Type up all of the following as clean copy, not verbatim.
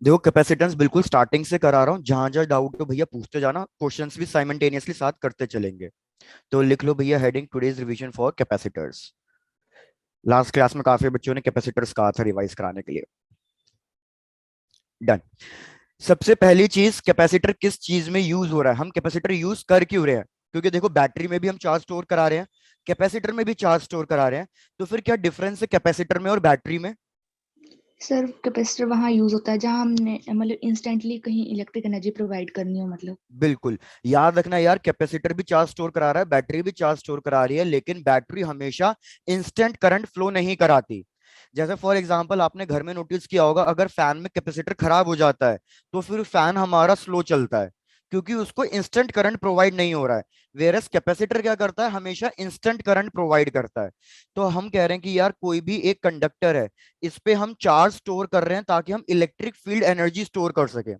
देखो कैपेसिटेंस बिल्कुल स्टार्टिंग से करा रहा हूँ, जहां जहां डाउट हो भैया पूछते जाना, क्वेश्चंस भी साइमल्टेनियसली साथ करते चलेंगे। तो लिख लो भैया heading today's revision for capacitors. Last class में काफी बच्चों ने कैपेसिटर्स कहा था रिवाइज कराने के लिए। डन। सबसे पहली चीज, कैपेसिटर किस चीज में यूज हो रहा है, हम कैपेसिटर यूज कर क्यों रहे हैं? क्योंकि देखो बैटरी में भी हम चार्ज स्टोर करा रहे हैं, कैपेसिटर में भी चार्ज स्टोर करा रहे हैं। तो फिर क्या डिफरेंस है कैपेसिटर में और बैटरी में? सर कैपेसिटर वहां यूज होता है जहां हमने मतलब इंस्टेंटली कहीं इलेक्ट्रिक एनर्जी प्रोवाइड करनी हो मतलब। बिल्कुल। याद रखना यार, कैपेसिटर भी चार्ज स्टोर करा रहा है, बैटरी भी चार्ज स्टोर करा रही है, लेकिन बैटरी हमेशा इंस्टेंट करंट फ्लो नहीं कराती। जैसे फॉर एग्जांपल आपने घर में नोटिस किया होगा, अगर फैन में कैपेसिटर खराब हो जाता है तो फिर फैन हमारा स्लो चलता है, क्योंकि उसको इंस्टेंट करंट प्रोवाइड नहीं हो रहा है। वेरस कैपेसिटर क्या करता है, हमेशा इंस्टेंट करंट प्रोवाइड करता है। तो हम कह रहे हैं कि यार कोई भी एक कंडक्टर है, इस पे हम चार्ज स्टोर कर रहे हैं ताकि हम इलेक्ट्रिक फील्ड एनर्जी स्टोर कर सके।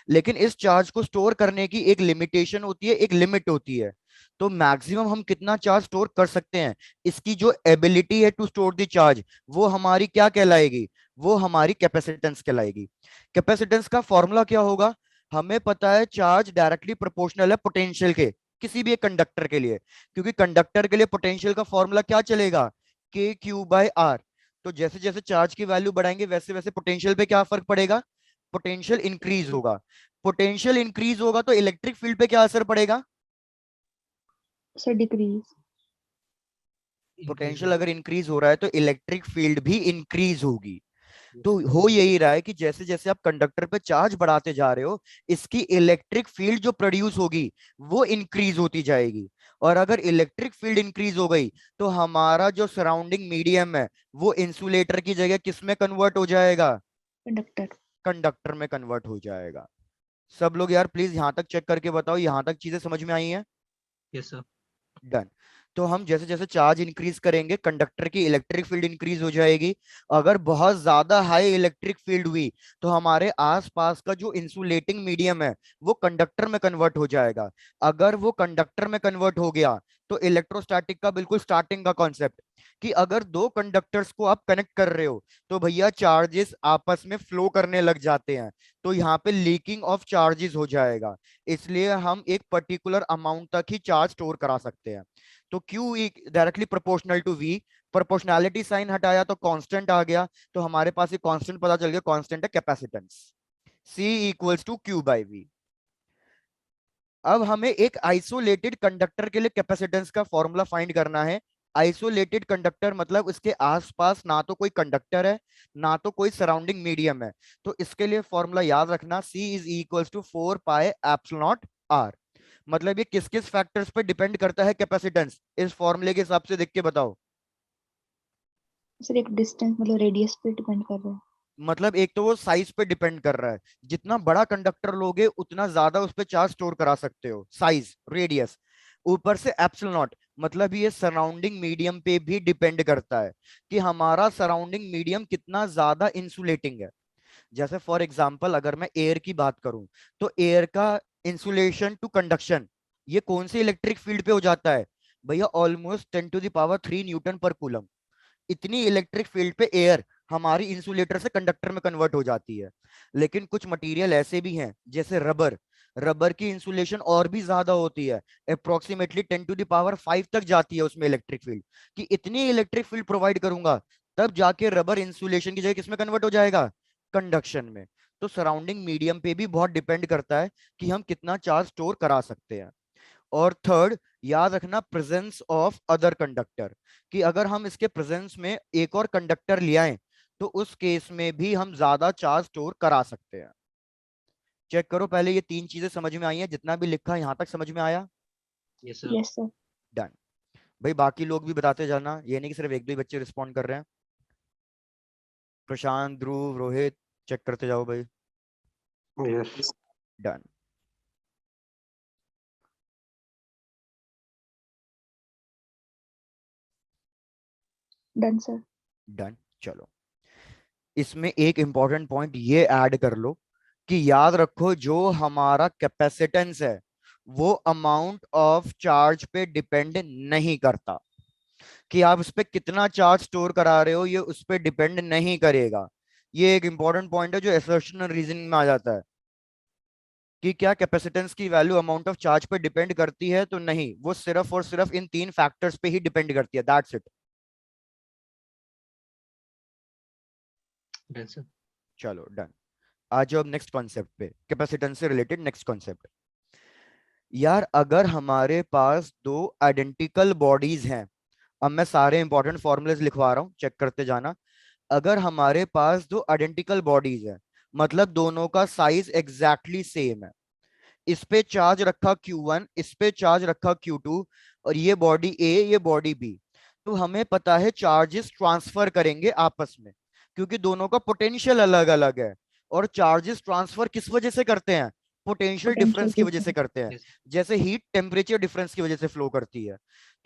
लेकिन इस चार्ज को स्टोर करने की एक लिमिटेशन होती है, एक लिमिट होती है। तो मैक्सिमम हम कितना चार्ज स्टोर कर सकते हैं, इसकी जो एबिलिटी है टू स्टोर द चार्ज, वो हमारी क्या कहलाएगी? वो हमारी कैपेसिटेंस कहलाएगी। कैपेसिटेंस का फॉर्मूला क्या होगा? हमें पता है चार्ज डायरेक्टली प्रोपोर्शनल है पोटेंशियल के, किसी भी एक कंडक्टर के लिए। क्योंकि कंडक्टर के लिए पोटेंशियल का फॉर्मूला क्या चलेगा? के क्यू बाय आर। तो जैसे जैसे चार्ज की वैल्यू बढ़ाएंगे वैसे वैसे पोटेंशियल पे क्या फर्क पड़ेगा? पोटेंशियल इंक्रीज होगा। पोटेंशियल इंक्रीज होगा तो इलेक्ट्रिक फील्ड पे क्या असर पड़ेगा? Sir decrease. पोटेंशियल अगर इंक्रीज हो रहा है तो इलेक्ट्रिक फील्ड भी इंक्रीज होगी। तो हो यही रहा है कि जैसे जैसे आप कंडक्टर पे चार्ज बढ़ाते जा रहे हो, इसकी इलेक्ट्रिक फील्ड जो प्रोड्यूस होगी वो इंक्रीज होती जाएगी। और अगर इलेक्ट्रिक फील्ड इंक्रीज हो गई तो हमारा जो सराउंडिंग मीडियम है वो इंसुलेटर की जगह किस में कन्वर्ट हो जाएगा? कंडक्टर। कंडक्टर में कन्वर्ट हो जाएगा। सब लोग यार प्लीज यहां तक चेक करके बताओ, यहां तक चीजें समझ में आई हैं? Yes sir. डन। तो हम जैसे जैसे चार्ज इंक्रीज करेंगे कंडक्टर की इलेक्ट्रिक फील्ड इंक्रीज हो जाएगी। अगर बहुत ज्यादा हाई इलेक्ट्रिक फील्ड हुई तो हमारे आसपास का जो इंसुलेटिंग मीडियम है वो कंडक्टर में कन्वर्ट हो जाएगा। अगर वो कंडक्टर में कन्वर्ट हो गया तो इलेक्ट्रोस्टैटिक का बिल्कुल स्टार्टिंग का कॉन्सेप्ट, कि अगर दो कंडक्टर्स को आप कनेक्ट कर रहे हो तो भैया चार्जेस आपस में फ्लो करने लग जाते हैं। तो यहाँ पे लीकिंग ऑफ चार्जेस हो जाएगा। इसलिए हम एक पर्टिकुलर अमाउंट तक ही चार्ज स्टोर करा सकते हैं। तो Q directly proportional to V। Proportionality sign हटाया तो कांस्टेंट आ गया। तो हमारे पास ये कांस्टेंट पता चल गया, कांस्टेंट है capacitance. C equals to Q by V। अब हमें एक आइसोलेटेड कंडक्टर के लिए कैपेसिटेंस का फॉर्मूला फाइंड करना है। आइसोलेटेड कंडक्टर मतलब उसके आसपास ना तो कोई कंडक्टर है, ना तो कोई सराउंडिंग मीडियम है। तो इसके लिए फॉर्मूला याद रखना, C is equals to 4 pi epsilon naught R। मतलब ये किस किस फैक्टर्स पे डिपेंड करता है कैपेसिटेंस, इस फॉर्मूले के हिसाब से देख के बताओ। सर एक डिस्टेंस मतलब रेडियस पे डिपेंड कर रहा है। मतलब एक तो वो साइज पे डिपेंड कर रहा है, जितना बड़ा कंडक्टर लोगे उतना ज्यादा उस पे चार्ज स्टोर करा सकते हो, साइज रेडियस। ऊपर से एप्सिलॉन नॉट, मतलब ये सराउंडिंग मीडियम पे भी डिपेंड करता है कि हमारा सराउंडिंग मीडियम कितना ज्यादा इंसुलेटिंग है। जैसे फॉर एग्जांपल अगर मैं एयर की बात करूं, तो एयर का इंसुलेशन टू कंडक्शन ये कौन सी इलेक्ट्रिक फील्ड पे हो जाता है? भैया ऑलमोस्ट 10⁻³ न्यूटन पर कूलम। इतनी इलेक्ट्रिक फील्ड पे एयर हमारी इंसुलेटर से कंडक्टर में कन्वर्ट हो जाती है। लेकिन कुछ मटेरियल ऐसे भी हैं जैसे रबर, रबर की इंसुलेशन और भी ज्यादा होती है, अप्रोक्सीमेटली 10⁵ तक जाती है उसमें इलेक्ट्रिक फील्ड, कि इतनी इलेक्ट्रिक फील्ड प्रोवाइड करूंगा तब जाके रबर इंसुलेशन की जगह किसमें कन्वर्ट हो जाएगा? कंडक्शन में। तो सराउंडिंग मीडियम पे भी बहुत डिपेंड करता है कि हम कितना चार्ज स्टोर करा सकते हैं। और थर्ड, याद रखना प्रेजेंस ऑफ अदर कंडक्टर, कि अगर हम इसके प्रेजेंस में एक और कंडक्टर ले आए तो उस केस में भी हम ज्यादा चार्ज स्टोर करा सकते हैं। चेक करो पहले, ये तीन चीजें समझ में आई हैं? जितना भी लिखा है यहां तक समझ में आया? Yes sir. Yes sir. Done. भाई बाकी लोग भी बताते जाना, ये नहीं कि सिर्फ एक दो ही बच्चे रिस्पॉन्ड कर रहे हैं। प्रशांत, ध्रुव, रोहित, चेक करते जाओ भाई। Yes. Done. Done sir. Done. चलो, इसमें एक इंपॉर्टेंट पॉइंट ये ऐड कर लो कि याद रखो जो हमारा कैपेसिटेंस है वो अमाउंट ऑफ चार्ज पे डिपेंड नहीं करता, कि आप उस पे कितना चार्ज स्टोर करा रहे हो ये उस पे डिपेंड नहीं करेगा। ये एक इंपॉर्टेंट पॉइंट है जो असर्शन और रीजनिंग में आ जाता है कि क्या कैपेसिटेंस की वैल्यू अमाउंट ऑफ चार्ज पे डिपेंड करती है, तो नहीं, वो सिर्फ और सिर्फ इन 3 फैक्टर्स पे ही डिपेंड करती है, दैट्स इट। Done, sir. चलो डन। आ जाओ अब नेक्स्ट कॉन्सेप्ट पे, कैपेसिटेंस से रिलेटेड नेक्स्ट कॉन्सेप्ट। यार अगर हमारे पास दो आइडेंटिकल बॉडीज हैं, अब मैं सारे इंपॉर्टेंट फॉर्मूलेज लिखवा रहा हूँ, चेक करते जाना। अगर हमारे पास दो आइडेंटिकल बॉडीज है, मतलब दोनों का साइज एग्जैक्टली सेम है, इस पे चार्ज रखा Q1, इस पे चार्ज रखा Q2, और ये बॉडी A, ये बॉडी B, तो हमें पता है चार्जेस ट्रांसफर करेंगे आपस में, क्योंकि दोनों का पोटेंशियल अलग अलग है। और चार्जेस ट्रांसफर किस वजह से करते हैं? पोटेंशियल पोटेंशियल डिफरेंस की वजह से डिफरेंस। करते हैं, Yes. जैसे हीट टेम्परेचर डिफरेंस की वजह से फ्लो करती है।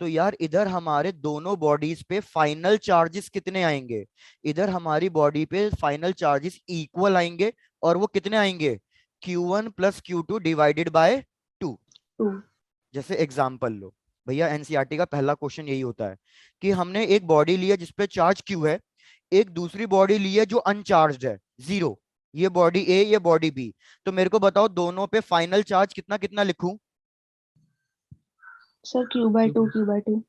तो यार इधर हमारे दोनों बॉडीज पे फाइनल चार्जेस कितने आएंगे? इधर हमारी बॉडी पे फाइनल चार्जेस इक्वल आएंगे, और वो कितने आएंगे? Q1 plus Q2 divided by 2। 2। जैसे एग्जाम्पल लो भैया, एनसीईआरटी का पहला क्वेश्चन यही होता है कि हमने एक बॉडी ली है जिसपे चार्ज Q है, एक दूसरी बॉडी ली है जो अनचार्ज है 0, ये बॉडी A, ये बॉडी B। तो मेरे को बताओ दोनों पे फाइनल चार्ज कितना कितना लिखूं? Sir Q/2 Q/2।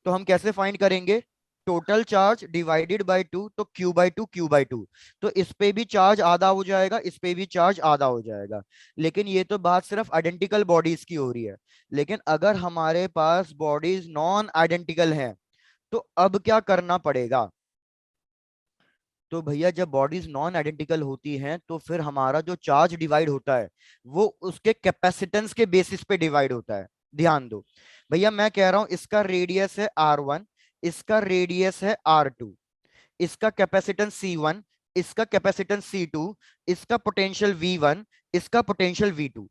तो हम कैसे फाइंड करेंगे? टोटल चार्ज डिवाइडेड बाय 2, तो Q/2 Q/2। तो इस पे भी चार्ज आधा हो जाएगा, इस पे भी चार्ज आधा हो जाएगा। लेकिन ये तो बात सिर्फ आइडेंटिकल बॉडीज की हो रही है, लेकिन अगर हमारे पास बॉडीज नॉन आइडेंटिकल हैं, तो अब क्या करना पड़ेगा? तो भैया जब बॉडीज नॉन आइडेंटिकल होती हैं, तो फिर हमारा जो चार्ज डिवाइड होता है वो उसके कैपेसिटेंस के बेसिस पे डिवाइड होता है। ध्यान दो भैया, मैं कह रहा हूं इसका रेडियस है R1, इसका रेडियस है R2, इसका कैपेसिटेंस C1, इसका कैपेसिटेंस C2, इसका पोटेंशियल V1, इसका पोटेंशियल V2।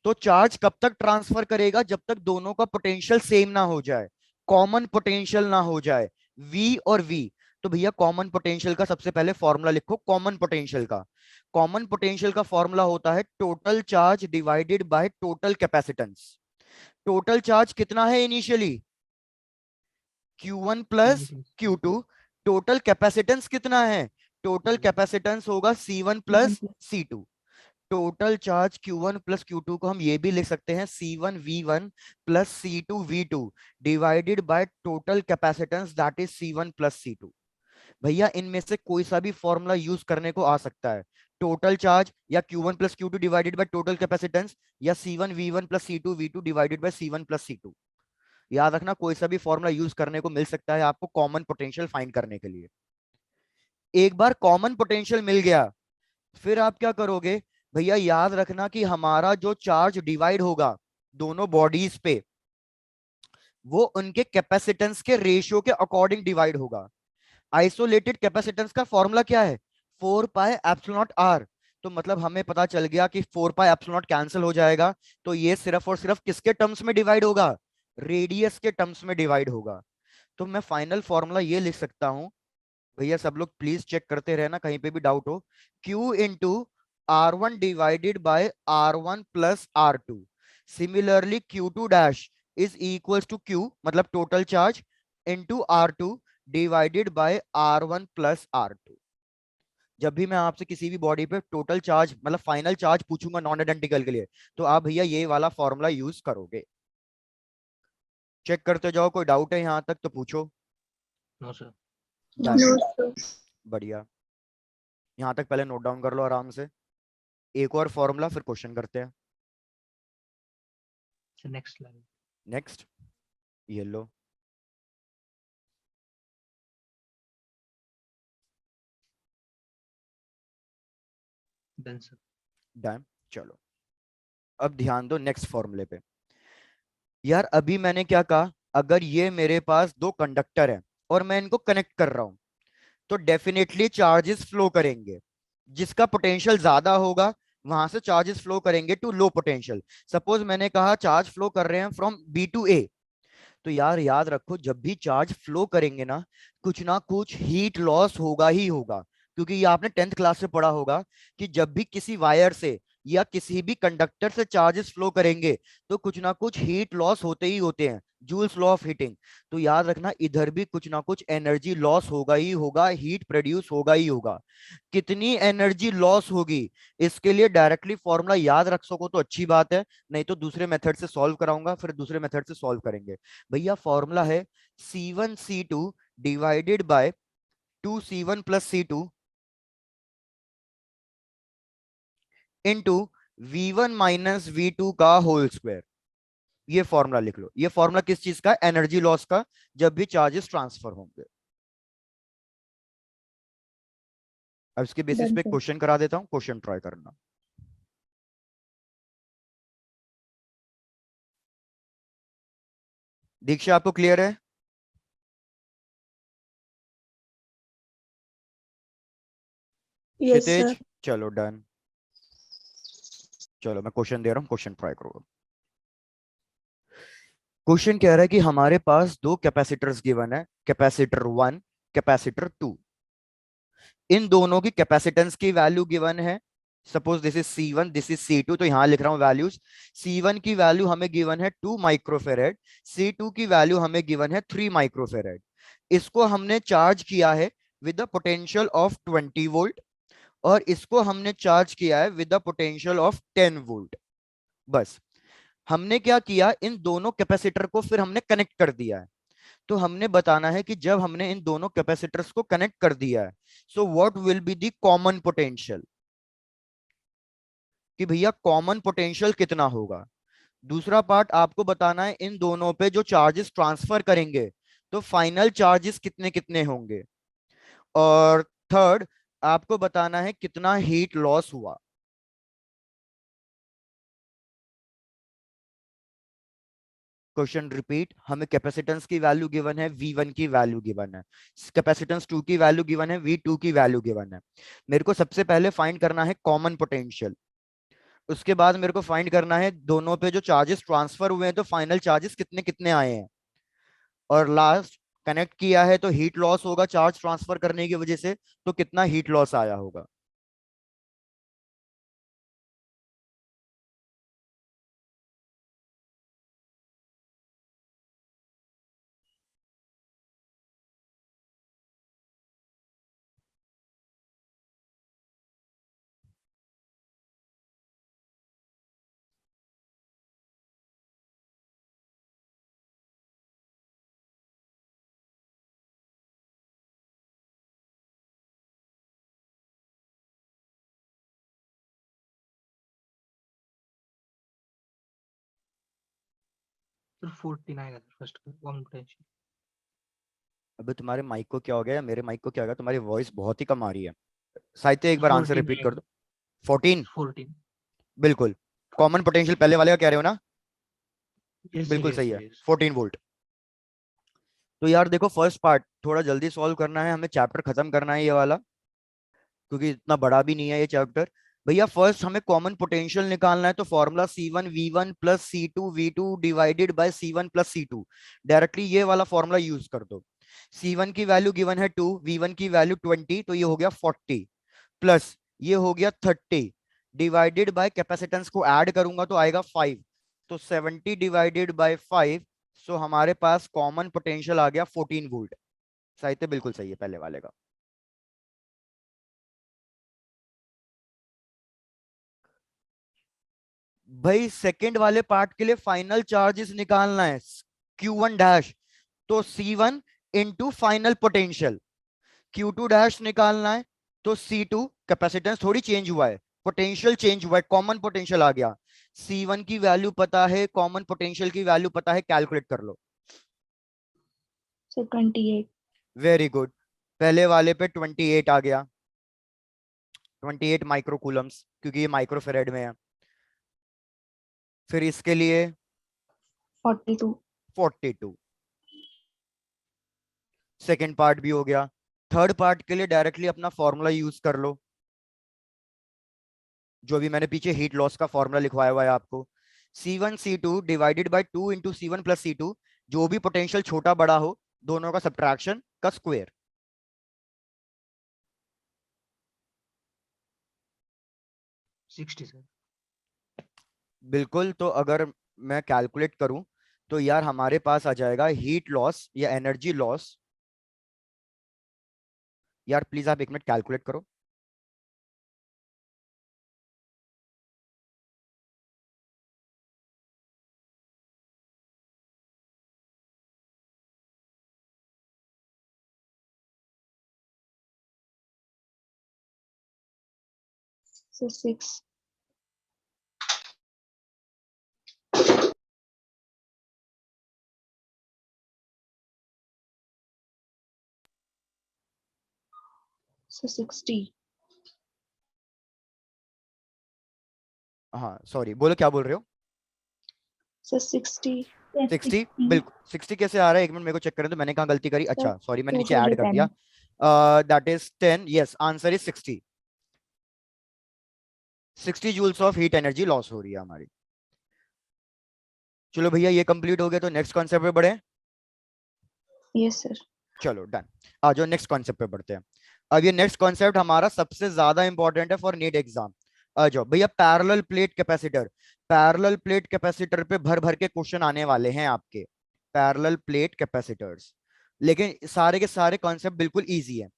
तो चार्ज कब तक ट्रांसफर करेगा? जब तक दोनों का पोटेंशियल सेम ना हो जाए, कॉमन पोटेंशियल ना हो जाए, V और V। तो भैया कॉमन पोटेंशियल का सबसे पहले फॉर्मूला लिखो। कॉमन पोटेंशियल का, कॉमन पोटेंशियल का फॉर्मूला होता है total charge divided by total capacitance. Total charge कितना है initially? Q1 plus Q2। Total capacitance कितना है? टोटल कैपेसिटेंस होगा C1 plus C2। Total charge Q1 plus Q2 को हम ये भी लिख सकते हैं C1 V1 plus C2 V2 divided by total capacitance, that is C1 plus C2। भैया इनमें से कोई सा भी फॉर्मूला यूज करने को आ सकता है, टोटल चार्ज या Q1 plus Q2 divided by total capacitance, या C1 V1 plus C2 V2 divided by C1 plus C2। याद रखना कोई सा भी फॉर्मूला यूज करने को मिल सकता है आपको कॉमन पोटेंशियल फाइंड करने के लिए। एक बार कॉमन पोटेंशियल मिल गया, फिर आप क्या करोगे? भैया याद रखना कि हमारा जो चार्ज डिवाइड होगा दोनों बॉडीज पे, वो उनके कैपेसिटेंस के रेशियो के अकॉर्डिंग डिवाइड होगा। आइसोलेटेड कैपेसिटेंस का फॉर्मूला क्या है? 4 पाई एप्सिलॉन नॉट आर। तो मतलब हमें पता चल गया कि 4 पाई एप्सिलॉन नॉट कैंसिल हो जाएगा, तो ये सिर्फ और सिर्फ किसके टर्म्स में डिवाइड होगा? रेडियस के टर्म्स में डिवाइड होगा। तो मैं फाइनल फॉर्मूला ये लिख सकता हूं, भैया सब लोग प्लीज चेक करते रहना कहीं पे भी डाउट हो। Q into R1 divided by R1 plus R2। Similarly Q2 dash is equals to Q, मतलब total charge, into R2 divided by R1 plus R2। जब भी मैं आपसे किसी भी बॉडी पे टोटल चार्ज मतलब फाइनल चार्ज पूछूंगा नॉन आइडेंटिकल के लिए, तो आप भैया ये वाला फॉर्मूला यूज करोगे। चेक करते जाओ, कोई डाउट है यहां तक तो पूछो। No, sir. Done. No sir. बढ़िया, यहां तक पहले नोट डाउन कर लो आराम से। एक और फॉर्मूला फिर क्वेश्चन करते हैं। So next slide. नेक्स्ट, ये लो। Done, sir. डन। चलो अब ध्यान दो नेक्स्ट फॉर्मूले पे। यार अभी मैंने क्या कहा, अगर ये मेरे पास दो कंडक्टर है और मैं इनको कनेक्ट कर रहा हूं, तो डेफिनेटली चार्जेस फ्लो करेंगे। जिसका पोटेंशियल ज्यादा होगा वहां से चार्जेस फ्लो करेंगे टू लो पोटेंशियल। सपोज मैंने कहा चार्ज फ्लो कर रहे हैं फ्रॉम B टू A, तो यार याद रखो जब भी चार्ज फ्लो करेंगे ना कुछ हीट लॉस होगा ही होगा। क्योंकि ये आपने 10th क्लास से पढ़ा होगा कि जब भी किसी वायर से या किसी भी कंडक्टर से चार्जेस फ्लो करेंगे तो कुछ ना कुछ हीट लॉस होते ही होते हैं, जूल्स लॉ ऑफ हीटिंग। तो याद रखना इधर भी कुछ ना कुछ एनर्जी लॉस होगा ही होगा, हीट प्रोड्यूस होगा ही होगा। कितनी एनर्जी लॉस होगी इसके लिए डायरेक्टली फॉर्मूला याद रख सको तो अच्छी बात है, नहीं तो दूसरे मेथड से सॉल्व कराऊंगा, फिर दूसरे मेथड से सॉल्व करेंगे। भैया फॉर्मूला है C1C2 divided by 2C1 plus C2 into V1 minus V2 का होल स्क्वायर। ये फॉर्मूला लिख लो। ये फॉर्मूला किस चीज का? एनर्जी लॉस का, जब भी चार्जेस ट्रांसफर होंगे। अब इसके बेसिस डन पे सर। क्वेश्चन करा देता हूं, क्वेश्चन ट्राई करना। दीक्षा आपको क्लियर है? यस क्षितिज सर। चलो डन। चलो मैं क्वेश्चन दे रहा हूं, क्वेश्चन ट्राई करो। क्वेश्चन कह रहा है कि हमारे पास दो कैपेसिटर्स गिवन है, कैपेसिटर 1, कैपेसिटर 2। इन दोनों की कैपेसिटेंस की वैल्यू गिवन है। Suppose this is C1, this is C2, तो यहां लिख रहा हूं वैल्यूज। C1 की वैल्यू हमें गिवन है 2 माइक्रोफेरेड, C2 की वैल्यू हमें गिवन है 3 माइक्रोफेरेड। इसको हमने चार्ज किया है with the potential of 20 volt, और इसको हमने चार्ज किया है with the potential of 10 volt. बस हमने क्या किया, इन दोनों कैपेसिटर को फिर हमने कनेक्ट कर दिया है। तो हमने बताना है कि जब हमने इन दोनों कैपेसिटर्स को कनेक्ट कर दिया है, so what will be the common potential, कि भैया कॉमन पोटेंशियल कितना होगा। दूसरा पार्ट आपको बताना है इन दोनों पे जो चार्जेस ट्रांसफर करेंगे तो फाइनल चार्जेस कितने कितने होंगे। और थर्ड आपको बताना है कितना हीट लॉस हुआ। क्वेश्चन रिपीट, हमें कैपेसिटेंस की वैल्यू गिवन है, V1 की वैल्यू गिवन है, कैपेसिटेंस 2 की वैल्यू गिवन है, V2 की वैल्यू गिवन है। मेरे को सबसे पहले फाइंड करना है कॉमन पोटेंशियल। उसके बाद मेरे को फाइंड करना है दोनों पे जो चार्जेस ट्रांसफर हुए हैं तो फाइनल चार्जेस कितने कितने आए हैं। और लास्ट कनेक्ट किया है तो हीट लॉस होगा चार्ज ट्रांसफर करने की वजह से, तो कितना हीट लॉस आया होगा। सर 14 आएगा सर फर्स्ट का कॉमन पोटेंशियल। अबे तुम्हारे माइक को क्या हो गया या मेरे माइक को क्या हो गया, तुम्हारी वॉइस बहुत ही कम आ रही है। साहित्य एक बार आंसर 14 रिपीट कर आएगा। दो। 14 14। बिल्कुल। कॉमन पोटेंशियल पहले वाले का कह रहे हो ना? यस सर बिल्कुल यस सही सर है, यस। 14 वोल्ट। तो यार देखो फर्स्ट पार्ट थोड़ा जल्दी सॉल्व करना है, हमें चैप्टर खत्म करना है ये वाला, क्योंकि इतना बड़ा भी नहीं है ये चैप्टर। भैया फर्स्ट हमें कॉमन पोटेंशियल निकालना है, तो formula C1V1 plus C2V2 divided by C1 plus C2। Directly ये वाला फॉर्मूला यूज कर दो। C1 की वैल्यू गिवन है 2, V1 की वैल्यू 20, तो ये हो गया 40 प्लस ये हो गया 30 डिवाइडेड बाय कैपेसिटेंस को ऐड करूंगा तो आएगा 5, तो 70 डिवाइडेड बाय 5, सो हमारे पास कॉमन पोटेंशियल आ गया 14 वोल्ट। साहित्य बिल्कुल सही है पहले वाले का। भाई सेकंड वाले पार्ट के लिए फाइनल चार्जेस निकालना है, Q1 डैश, तो C1 into final potential. Q2 dash निकालना है तो C2, कैपेसिटेंस थोड़ी चेंज हुआ है, पोटेंशियल चेंज हुआ है, कॉमन पोटेंशियल आ गया। C1 की वैल्यू पता है, कॉमन पोटेंशियल की वैल्यू पता है, कैलकुलेट कर लो। सर 28। वेरी गुड, पहले वाले पे 28 आ गया, 28 माइक्रोकूलम्स, क्योंकि ये माइक्रोफेरेड में है। फिर इसके लिए 42। 42। सेकेंड पार्ट भी हो गया। थर्ड पार्ट के लिए डायरेक्टली अपना फॉर्मूला यूज कर लो, जो भी मैंने पीछे हीट लॉस का फॉर्मूला लिखवाया हुआ है आपको। C1C2 divided by 2 into C1 plus C2, जो भी पोटेंशियल छोटा बड़ा हो दोनों का सब्ट्रैक्शन का स्क्वायर। 60 सर। बिल्कुल, तो अगर मैं कैलकुलेट करूं तो यार हमारे पास आ जाएगा हीट लॉस या एनर्जी लॉस। यार प्लीज आप एक मिनट कैलकुलेट करो। सर 6 सर 60 हाँ सॉरी, बोलो क्या बोल रहे हो? सर 60 60? बिल्कुल 60 कैसे आ रहा है, एक मिनट मेरे को चेक करें तो मैंने कहाँ गलती करी। सर अच्छा सॉरी, मैंने नीचे टोटल ऐड कर 10 दिया। That is 10, yes answer is 60। 60 joules of heat energy loss हो रही है हमारी। चलो भैया ये कंप्लीट हो गया, तो नेक्स्ट कॉन्सेप्ट पे बढ़े। यस सर चलो डन। आ जाओ नेक्स्ट कॉन्सेप्ट पे बढ़ते हैं। अब ये नेक्स्ट कॉन्सेप्ट हमारा सबसे ज्यादा इंपॉर्टेंट है फॉर नीट एग्जाम। आ जाओ भैया, parallel plate capacitor. Parallel plate capacitor पे भर भर के क्वेश्चन आने वाले हैं आपके। पैरेलल प्लेट कैपेसिटर्स, लेकिन सारे के सारे कॉन्सेप्ट बिल्कुल इजी है।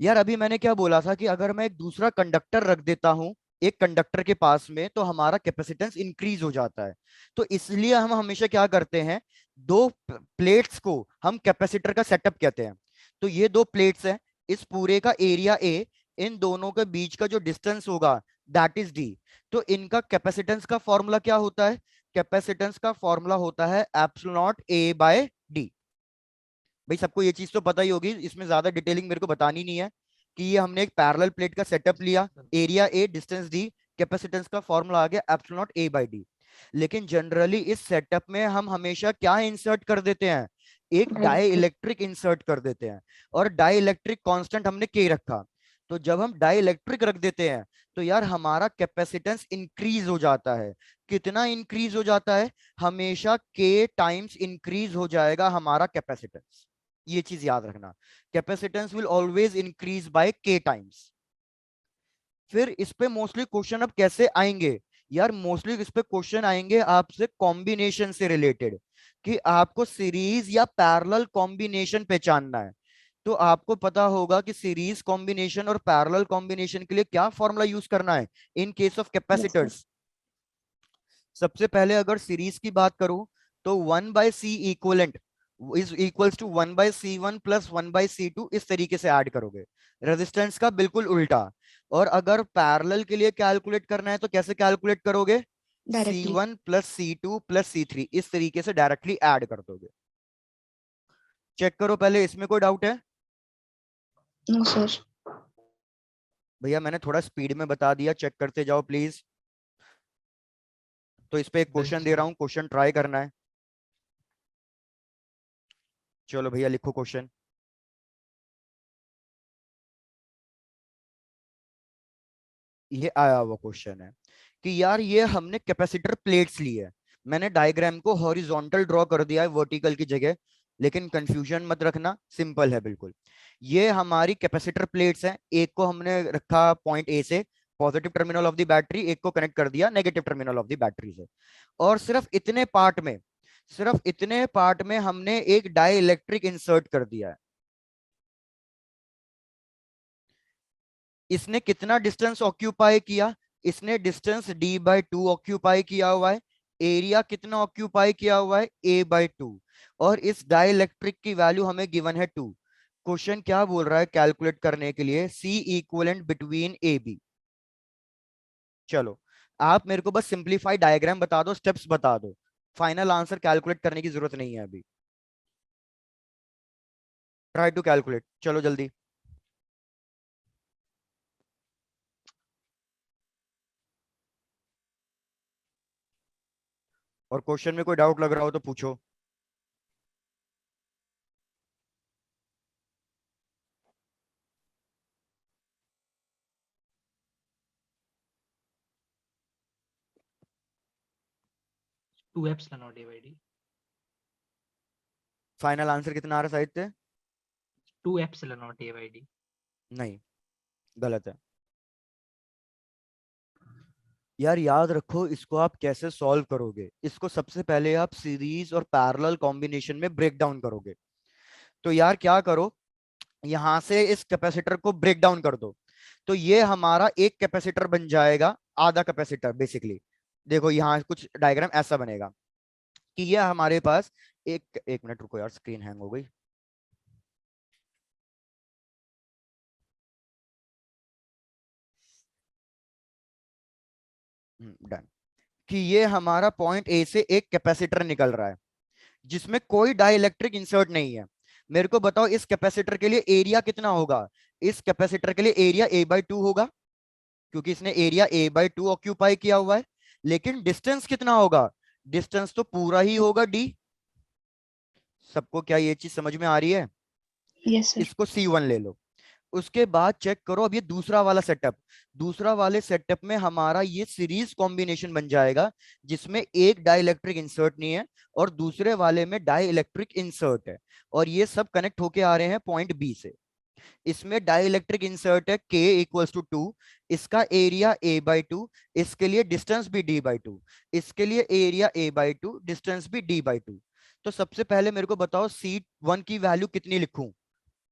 यार अभी मैंने क्या बोला था कि अगर मैं एक दूसरा कंडक्टर रख देता हूं एक कंडक्टर के पास में, तो हमारा कैपेसिटेंस इंक्रीज हो जाता है। तो इसलिए हम हमेशा क्या करते हैं, दो प्लेट्स को हम कैपेसिटर का सेटअप कहते हैं। तो ये दो प्लेट्स हैं, इस पूरे का एरिया ए, इन दोनों के बीच का जो डिस्टेंस होगा दैट इज डी। तो इनका कैपेसिटेंस का फॉर्मूला क्या होता है? कैपेसिटेंस का फॉर्मूला होता है epsilon naught A by D. भाई सबको ये चीज तो पता ही होगी, इसमें ज्यादा डिटेलिंग मेरे को बतानी नहीं है कि ये हमने एक पैरेलल प्लेट का सेटअप लिया, area A distance D, capacitance का फॉर्मूला आ गया epsilon naught A by D. लेकिन जनरली इस सेटअप में हम हमेशा क्या इंसर्ट कर देते हैं, एक डाई डाइलेक्ट्रिक इलेक्ट्रिक इंसर्ट कर देते हैं। और डाई इलेक्ट्रिक कॉन्स्टेंट हमने के रखा। तो जब हम डाई इलेक्ट्रिक रख देते हैं तो यार हमारा कैपेसिटेंस इंक्रीज हो जाता है। कितना इंक्रीज हो जाता है? हमेशा के टाइम्स इंक्रीज हो जाएगा हमारा कैपेसिटेंस। ये चीज याद रखना, capacitance will always increase by के टाइम्स। फिर इस पे मोस्टली क्वेश्चन अब कैसे आएंगे? यार मोस्टली इस पे क्वेश्चन आएंगे आपसे कॉम्बिनेशन से रिलेटेड, कि आपको सीरीज या पैरेलल कॉम्बिनेशन पहचानना है। तो आपको पता होगा कि सीरीज कॉम्बिनेशन और पैरेलल कॉम्बिनेशन के लिए क्या फॉर्मूला यूज करना है in case of yes sir capacitors. सबसे पहले अगर सीरीज की बात करूं तो 1/C equivalent is equals to 1/C1 plus 1/C2, इस तरीके से ऐड करोगे, रेजिस्टेंस का बिल्कुल उल्टा। और अगर पैरेलल के लिए कैलकुलेट करना है तो कैसे कैलकुलेट करोगे? Directly C1 plus C2 plus C3, इस तरीके से डायरेक्टली ऐड कर दोगे। चेक करो पहले, इसमें कोई डाउट है? नो सर भैया मैंने थोड़ा स्पीड में बता दिया, चेक करते जाओ प्लीज। तो इस पे एक क्वेश्चन दे रहा हूँ, क्वेश्चन ट्राई करना है। चलो भैया लिखो क्वेश्चन। ये आया हुआ क्वेश्चन है कि यार ये हमने कैपेसिटर प्लेट्स ली है। मैंने डायग्राम को हॉरिजॉन्टल ड्रॉ कर दिया है वर्टिकल की जगह, लेकिन कंफ्यूजन मत रखना, सिंपल है बिल्कुल। ये हमारी कैपेसिटर प्लेट्स हैं, एक को हमने रखा पॉइंट ए से, positive terminal of the battery, एक को कनेक्ट कर दिया negative terminal of the battery से। और सिर्फ इतने पार्ट में हमने एक डाई इलेक्ट्रिक इंसर्ट कर दिया है। इसने कितना डिस्टेंस ऑक्यूपाई किया? इसने डिस्टेंस d/2 ऑक्यूपाई किया हुआ है। एरिया कितना ऑक्यूपाई किया हुआ है? a/2। और इस डाइलेक्ट्रिक की वैल्यू हमें गिवन है 2। क्वेश्चन क्या बोल रहा है कैलकुलेट करने के लिए? C equivalent between A B. चलो आप मेरे को बस सिंप्लीफाई डायग्राम बता दो, स्टेप्स बता दो, फाइनल आंसर कैलकुलेट करने की जरूरत नहीं है अभी। ट्राई टू कैलकुलेट, चलो जल्दी। और क्वेश्चन में कोई डाउट लग रहा हो तो पूछो। Two epsilon naught A by D. Final answer कितना आ रहा है Sahitya? Two epsilon naught A by D. नहीं, गलत है। यार याद रखो, इसको आप कैसे सॉल्व करोगे। इसको सबसे पहले आप सीरीज और पैरेलल कॉम्बिनेशन में ब्रेक डाउन करोगे। तो यार क्या करो, यहां से इस कैपेसिटर को ब्रेक डाउन कर दो। तो ये हमारा एक कैपेसिटर बन जाएगा, आधा कैपेसिटर बेसिकली। देखो यहाँ कुछ डायग्राम ऐसा बनेगा कि ये हमारे पास एक एक मिनट रुको यार, स्क्रीन हैंग हो गई। डन। कि ये हमारा पॉइंट ए से एक कैपेसिटर निकल रहा है जिसमें कोई डाइलेक्ट्रिक इंसर्ट नहीं है। मेरे को बताओ इस कैपेसिटर के लिए एरिया कितना होगा। इस कैपेसिटर के लिए एरिया A/2 होगा, क्योंकि इसने एरिया A/2 ऑक्यूपाई किया हुआ है। लेकिन डिस्टेंस कितना होगा, डिस्टेंस तो पूरा ही होगा D। सबको क्या ये चीज समझ में आ रही है। Yes sir. इसको C1 ले लो। उसके बाद चेक करो अब ये दूसरा वाला सेटअप। दूसरा वाले सेटअप में हमारा ये सीरीज कॉम्बिनेशन बन जाएगा जिसमें एक डाइलेक्ट्रिक इंसर्ट नहीं है और दूसरे वाले में डाइलेक्ट्रिक इंसर्ट है। और ये सब कनेक्ट होके आ रहे हैं पॉइंट बी से। इसमें डाइलेक्ट्रिक इंसर्ट है K = 2, इसका एरिया A/2, इसके लिए डिस्टेंस भी D/2, इसके लिए एरिया A/2, डिस्टेंस भी D/2। तो सबसे पहले मेरे को बताओ C1 की वैल्यू कितनी लिखूं।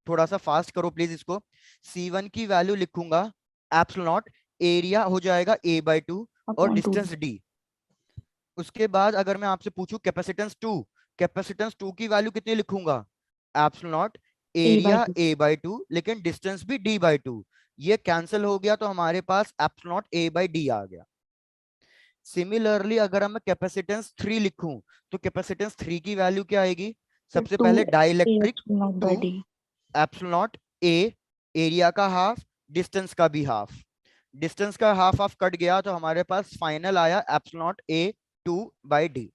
थोड़ा सा फास्ट करो प्लीज इसको। C1 की वैल्यू लिखूंगा एप्सिलॉन नॉट, एरिया हो जाएगा A/2 और अपॉन 2। Distance D। उसके बाद अगर मैं आपसे पूछूं कैपेसिटेंस 2, कैपेसिटेंस 2 की वैल्यू कितनी लिखूंगा, epsilon not, area A/2। A/2 लेकिन डिस्टेंस भी D/2। ये कैंसिल हो गया तो हमारे पास एप्सिलॉन नॉट A/D आ गया। सिमिलरली अगर मैं कैपेसिटेंस 3 लिखूं तो कैपेसिटेंस 3 की वैल्यू क्या आएगी। सर सबसे 2 पहले A dielectric epsilon naught 2, by D। Epsilon naught A, area का हाफ, डिस्टेंस का भी हाफ। डिस्टेंस का हाफ हाफ कट गया तो हमारे पास फाइनल आया एप्सिलॉन नॉट A/2/D।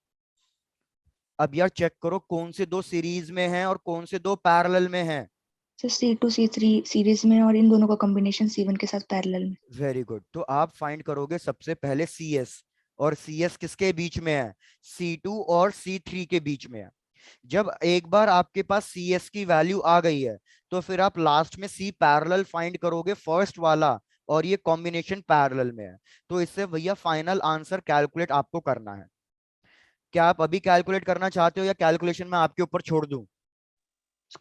अब यार चेक करो कौन से दो सीरीज में हैं और कौन से दो पैरेलल में हैं। सर C2 C3 सीरीज में और इन दोनों का कॉम्बिनेशन C1 के साथ पैरेलल में। Very good. तो आप फाइंड करोगे सबसे पहले CS, और CS किसके बीच में है, C2 और C3 के बीच में है। जब एक बार आपके पास CS की वैल्यू आ गई है तो फिर आप लास्ट में C पैरेलल फाइंड करोगे फर्स्ट वाला, और ये कॉम्बिनेशन पैरेलल में है। तो इससे भैया फाइनल आंसर कैलकुलेट आपको करना है। क्या आप अभी कैलकुलेट करना चाहते हो या कैलकुलेशन में आपके ऊपर छोड़ दूं।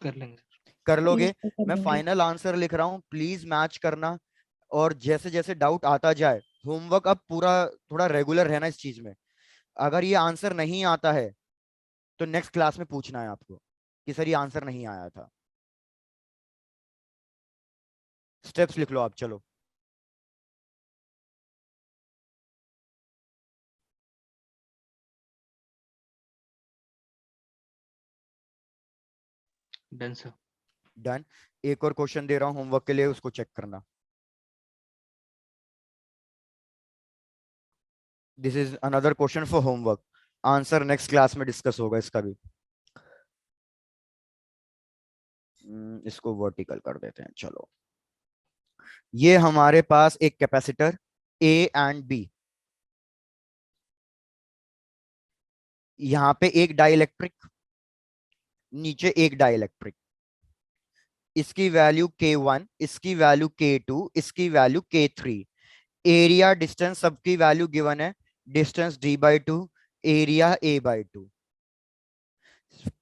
कर लेंगे सर। कर लोगे। यस सर, कर मैं लेंगे। फाइनल आंसर लिख रहा हूँ, प्लीज मैच करना। और जैसे जैसे डाउट आता जाए, होमवर्क अब पूरा थोड़ा रेगुलर रहना इस चीज में। अगर ये आंसर नहीं आता है तो नेक्स्ट क्लास में पूछना है आपको कि सर ये आंसर नहीं आया था। स्टेप्स लिख लो आप, चलो। Done sir. डन। एक और क्वेश्चन दे रहा हूं होमवर्क के लिए, उसको चेक करना। This is another question for homework. Answer next class में डिस्कस होगा इसका भी। इसको वर्टिकल कर देते हैं, चलो। ये हमारे पास एक कैपेसिटर A एंड B, यहां पे एक डाइलेक्ट्रिक, नीचे एक डाइलेक्ट्रिक। इसकी वैल्यू K1, इसकी वैल्यू K2, इसकी वैल्यू K3। एरिया डिस्टेंस सबकी वैल्यू गिवन है, distance D/2, area A/2।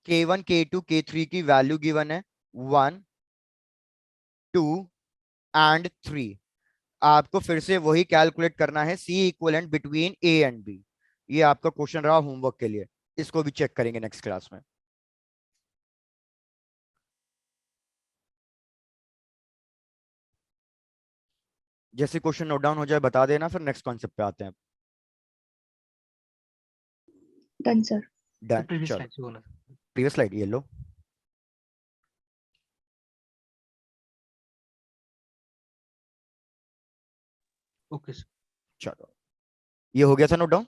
K1 K2 K3 की वैल्यू गिवन है 1, 2 एंड 3। आपको फिर से वही कैलकुलेट करना है, C equivalent between A and B। ये आपका क्वेश्चन रहा होमवर्क के लिए। इसको भी चेक करेंगे नेक्स्ट क्लास में। जैसे क्वेश्चन नोट डाउन हो जाए बता देना, फिर नेक्स्ट कॉन्सेप्ट पे आते हैं। Done sir. तो डन, प्रीवियस चलो। स्लाइड से होना। प्रीवियस स्लाइड ये लो। Okay sir. चलो, ये हो गया था नोट डाउन।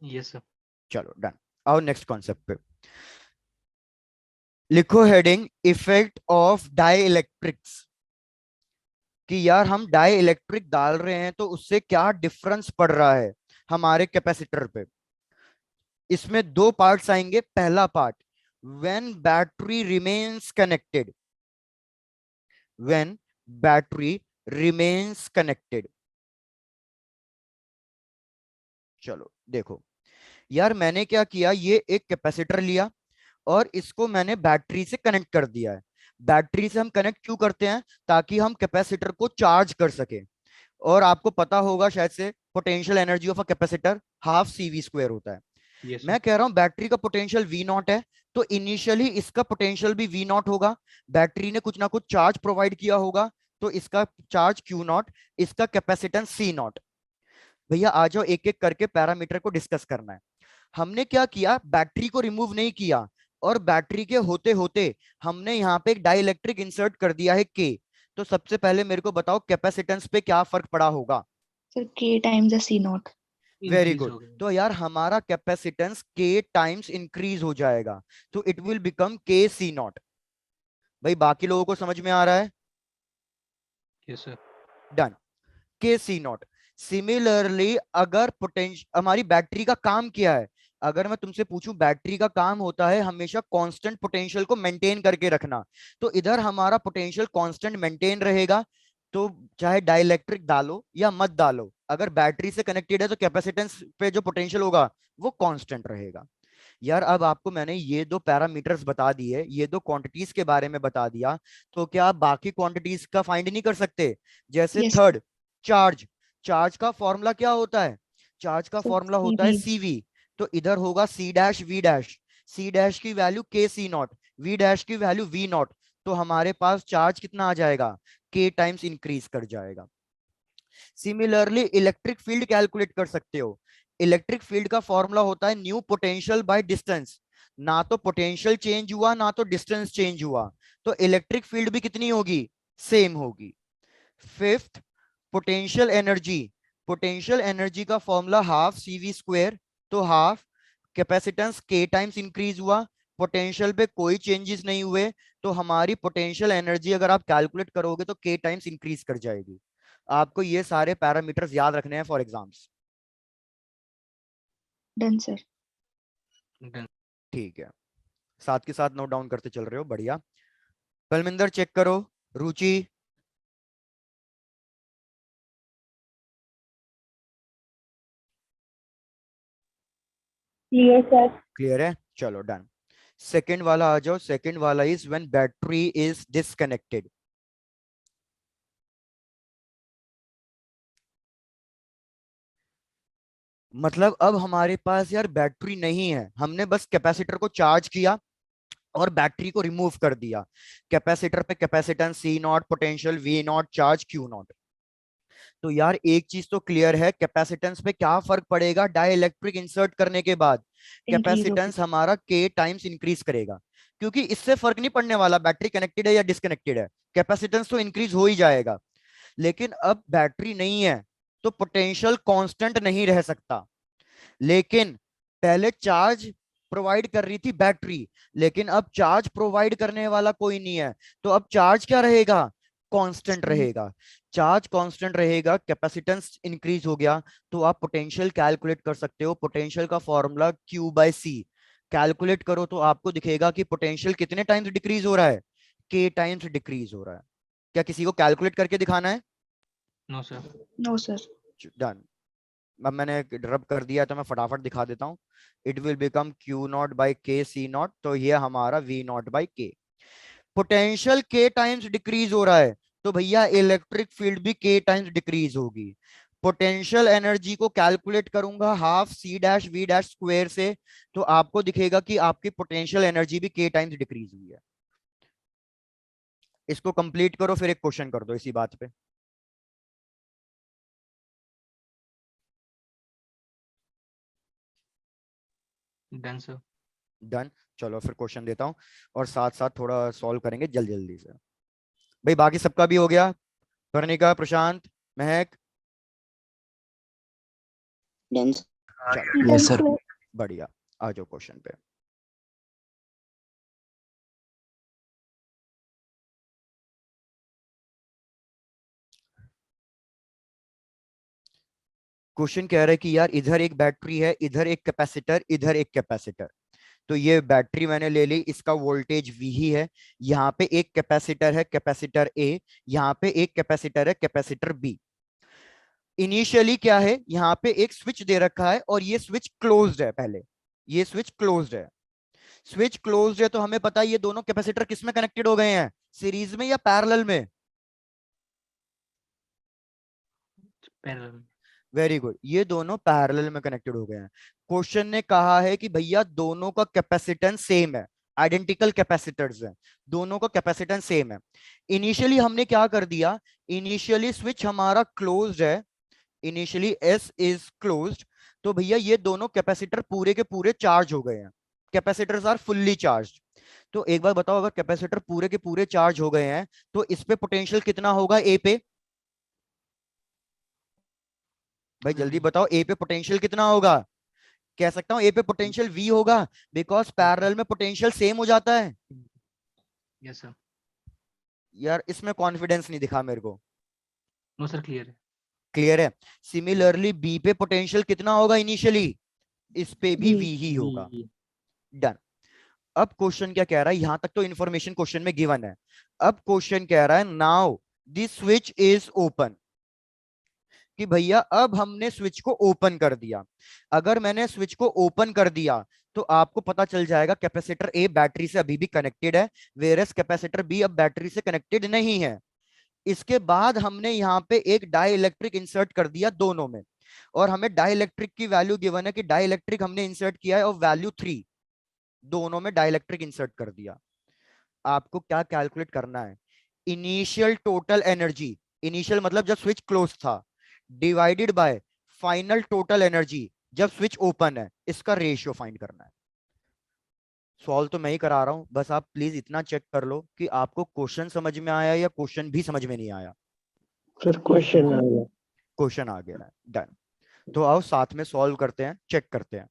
Yes sir. चलो डन। आओ नेक्स्ट कॉन्सेप्ट पे। लिखो heading effect of dielectrics. कि यार हम डाई इलेक्ट्रिक डाल रहे हैं तो उससे क्या डिफरेंस पड़ रहा है हमारे कैपेसिटर पे। इसमें दो पार्ट्स आएंगे। पहला part, when battery remains connected, when battery remains connected. चलो देखो यार, मैंने क्या किया, ये एक कैपेसिटर लिया और इसको मैंने बैटरी से कनेक्ट कर दिया है। बैटरी से हम कनेक्ट क्यों करते हैं? ताकि हम कैपेसिटर को चार्ज कर सके। और आपको पता होगा शायद से, potential energy of a capacitor half CV² होता है। Yes sir. मैं कह रहा हूं बैटरी का पोटेंशियल V0 है, तो इनिशियली इसका पोटेंशियल भी V0 होगा। बैटरी ने कुछ ना कुछ चार्ज प्रोवाइड किया होगा, तो इसका चार्ज Q0, इसका कैपेसिटेंस C0। भैया आ जाओ, एक एक करके पैरामीटर को डिस्कस करना है। हमने क्या किया, बैटरी को रिमूव नहीं किया, और बैटरी के होते होते हमने यहाँ पे एक डाइलेक्ट्रिक इंसर्ट कर दिया है K। तो सबसे पहले मेरे को बताओ कैपेसिटेंस पे क्या फर्क पड़ा होगा? Sir K times C0। Very increase good. हो गया। तो यार हमारा कैपेसिटेंस K टाइम्स इंक्रीज हो जाएगा, तो इट विल बिकम KC0। भाई बाकी लोगों को समझ में आ रहा है? Yes sir. Done. KC0। Similarly अगर पोटेंशियल, हमारी बैटरी का काम क्या है? अगर मैं तुमसे पूछूं, बैटरी का काम होता है हमेशा कांस्टेंट पोटेंशियल को मेंटेन करके रखना। तो इधर हमारा पोटेंशियल कांस्टेंट मेंटेन रहेगा, तो चाहे डाइलेक्ट्रिक डालो या मत डालो, अगर बैटरी से कनेक्टेड है तो कैपेसिटेंस पे जो पोटेंशियल होगा वो कांस्टेंट रहेगा। यार अब आपको मैंने ये दो पैरामीटर्स बता दिए, ये दो क्वांटिटीज के बारे में बता दिया, तो क्या आप बाकी क्वांटिटीज का फाइंड नहीं कर सकते? जैसे यस थर्ड, चार्ज। चार्ज का फॉर्मूला क्या होता है? चार्ज का सर फॉर्मूला होता है CV। CV। तो इधर होगा C dash V dash. C dash की वैल्यू KC0, V डैश की वैल्यू V0। तो हमारे पास चार्ज कितना आ जाएगा? K टाइम्स इंक्रीज कर जाएगा। सिमिलरली इलेक्ट्रिक फील्ड कैलकुलेट कर सकते हो। इलेक्ट्रिक फील्ड का फॉर्मूला होता है न्यू पोटेंशियल बाय डिस्टेंस। ना तो पोटेंशियल चेंज हुआ ना तो डिस्टेंस चेंज हुआ, तो इलेक्ट्रिक फील्ड भी कितनी होगी? सेम होगी। Fifth, potential energy. Potential energy का फॉर्मूला हाफ CV²। तो half, capacitance K times increase हुआ, पोटेंशियल पे कोई चेंजेस नहीं हुए, तो हमारी पोटेंशियल एनर्जी अगर आप कैलकुलेट करोगे तो K टाइम्स इंक्रीज कर जाएगी। आपको ये सारे पैरामीटर्स याद रखने हैं for exams. Done sir. Done. ठीक है, साथ के साथ नोट डाउन करते चल रहे हो, बढ़िया। बलमिंदर चेक करो। रुचि? Clear sir. क्लियर है, चलो डन। सेकंड वाला आ जाओ। सेकंड वाला is when battery is disconnected. मतलब अब हमारे पास यार बैटरी नहीं है, हमने बस कैपेसिटर को चार्ज किया और बैटरी को रिमूव कर दिया। कैपेसिटर पे capacitance C0, potential V0, charge Q0। तो यार एक चीज तो क्लियर है, कैपेसिटेंस पे क्या फर्क पड़ेगा डाइलेक्ट्रिक इंसर्ट करने के बाद? इंक्रीज होगी। कैपेसिटेंस हमारा K टाइम्स इंक्रीज करेगा, क्योंकि इससे फर्क नहीं पड़ने वाला बैटरी कनेक्टेड है या डिस्कनेक्टेड है, कैपेसिटेंस तो इंक्रीज हो ही जाएगा। लेकिन अब बैटरी नहीं है तो पोटेंशियल कांस्टेंट नहीं रह सकता। लेकिन पहले चार्ज प्रोवाइड कर रही थी बैटरी, लेकिन अब चार्ज प्रोवाइड करने वाला कोई नहीं है, तो अब चार्ज क्या रहेगा? कांस्टेंट रहेगा। चार्ज कांस्टेंट रहेगा, कैपेसिटेंस इंक्रीज हो गया, तो आप पोटेंशियल कैलकुलेट कर सकते हो। पोटेंशियल का फॉर्मूला Q/C। कैलकुलेट करो तो आपको दिखेगा कि पोटेंशियल कितने टाइम्स डिक्रीज हो रहा है? K टाइम्स डिक्रीज हो रहा है। क्या किसी को कैलकुलेट करके दिखाना है? No sir. No sir. Done. अब मैंने रब कर दिया तो मैं फटाफट दिखा देता हूं। It will become Q0/K C0। तो ये हमारा V0/K। Potential K times decrease हो रहा है, तो भैया इलेक्ट्रिक फील्ड भी K टाइम्स डिक्रीज होगी। पोटेंशियल एनर्जी को कैलकुलेट करूंगा हाफ C-V' से, तो आपको दिखेगा कि आपकी पोटेंशियल एनर्जी भी K टाइम्स डिक्रीज हुई है। इसको कंप्लीट करो, फिर एक क्वेश्चन कर दो इसी बात पे। Done sir. डन। चलो फिर क्वेश्चन देता हूं, और साथ साथ थोड़ा सॉल्व करेंगे जल्दी जल्दी से। भाई बाकी सबका भी हो गया? कर्णिका, प्रशांत, महक? डन चलो यस सर। बढ़िया, आ जाओ क्वेश्चन पे। क्वेश्चन कह रहा है कि यार इधर एक बैटरी है, इधर एक कैपेसिटर, इधर एक कैपेसिटर। तो ये बैटरी मैंने ले ली, इसका वोल्टेज V ही है। यहाँ पे एक कैपेसिटर है, कैपेसिटर A। यहाँ पे एक कैपेसिटर है, कैपेसिटर B। इनिशियली क्या है, यहाँ पे एक स्विच दे रखा है और ये स्विच क्लोज्ड है। पहले ये स्विच क्लोज्ड है, स्विच क्लोज्ड है, तो हमें पता है ये दोनों कैपेसिटर किस में कनेक्टेड हो गए हैं, सीरीज में या पैरेलल में? पैरेलल। वेरी गुड, ये दोनों पैरेलल में कनेक्टेड हो गए हैं। क्वेश्चन ने कहा है कि भैया दोनों का कैपेसिटेंस सेम है, आइडेंटिकल कैपेसिटर्स हैं, दोनों का कैपेसिटेंस सेम है। इनिशियली हमने क्या कर दिया, इनिशियली स्विच हमारा क्लोज्ड है, इनिशियली एस इज क्लोज्ड, तो भैया ये दोनों कैपेसिटर पूरे के पूरे चार्ज हो गए हैं, कैपेसिटर्स आर फुल्ली चार्ज। तो एक बार बताओ, अगर कैपेसिटर पूरे के पूरे चार्ज हो गए हैं तो इस पे पोटेंशियल कितना होगा ए पे? भाई जल्दी बताओ, ए पे पोटेंशियल कितना होगा? कह सकता हूं ए पे पोटेंशियल वी होगा, बिकॉज पैरेलल में पोटेंशियल सेम हो जाता है। Yes sir. यार इसमें कॉन्फिडेंस नहीं दिखा मेरे को। नो सर, क्लियर है। क्लियर है। सिमिलरली बी पे पोटेंशियल कितना होगा इनिशियली, इस पे भी V। वी ही होगा। V। डन। अब क्वेश्चन क्या कह रहा है, यहां तक तो इंफॉर्मेशन क्वेश्चन में गिवन है। अब क्वेश्चन कह रहा है now this switch is open, कि भैया अब हमने स्विच को ओपन कर दिया। अगर मैंने स्विच को ओपन कर दिया तो आपको पता चल जाएगा कैपेसिटर ए बैटरी से अभी भी कनेक्टेड है, वेरस कैपेसिटर बी अब बैटरी से कनेक्टेड नहीं है। इसके बाद हमने यहाँ पे एक डाई इलेक्ट्रिक इंसर्ट कर दिया दोनों में, और हमें डाई इलेक्ट्रिक की वैल्यू गिवन है कि डाई इलेक्ट्रिक हमने इंसर्ट किया है और वैल्यू 3, दोनों में डाई इलेक्ट्रिक इंसर्ट कर दिया। आपको क्या कैलकुलेट करना है, इनिशियल टोटल एनर्जी, इनिशियल मतलब जब स्विच क्लोज था, divided by final total energy जब स्विच ओपन है, इसका रेशियो फाइंड करना है। सॉल्व तो मैं ही करा रहा हूं, बस आप प्लीज इतना चेक कर लो कि आपको क्वेश्चन समझ में आया या क्वेश्चन भी समझ में नहीं आया। सर क्वेश्चन आ गया। क्वेश्चन आ गया है, डन। तो आओ साथ में सॉल्व करते हैं, चेक करते हैं।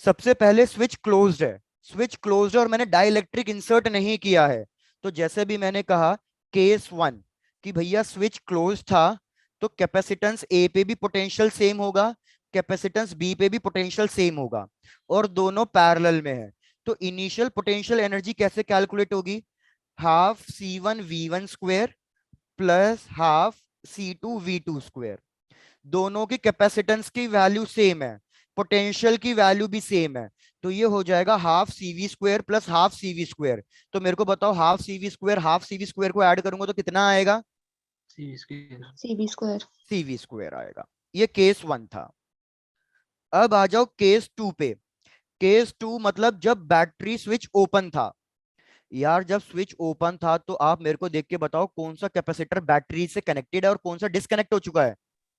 सबसे पहले स्विच क्लोज्ड है, स्विच क्लोज्ड है और मैंने डाइलेक्ट्रिक इंसर्ट नहीं किया है। तो जैसे भी मैंने कहा केस 1 कि भैया स्विच क्लोज था, तो कैपेसिटेंस ए पे भी पोटेंशियल सेम होगा, कैपेसिटेंस बी पे भी पोटेंशियल सेम होगा, और दोनों पैरेलल में है। तो इनिशियल पोटेंशियल एनर्जी कैसे कैलकुलेट होगी, half C1V1 square plus half C2V2 square. दोनों की कैपेसिटेंस की वैल्यू सेम है, पोटेंशियल की वैल्यू भी सेम है, तो ये हो जाएगा half CV square plus half CV square. तो मेरे को बताओ half CV square half CV square को ऐड करूंगा तो कितना आएगा, CV square. CV square. CV square आएगा। ये केस 1 था। अब आ जाओ केस 2 पे। केस 2 मतलब जब बैटरी स्विच ओपन था। यार जब स्विच ओपन था तो आप मेरे को देख के बताओ कौन सा कैपेसिटर बैटरी से कनेक्टेड है और कौन सा डिस्कनेक्ट हो चुका है।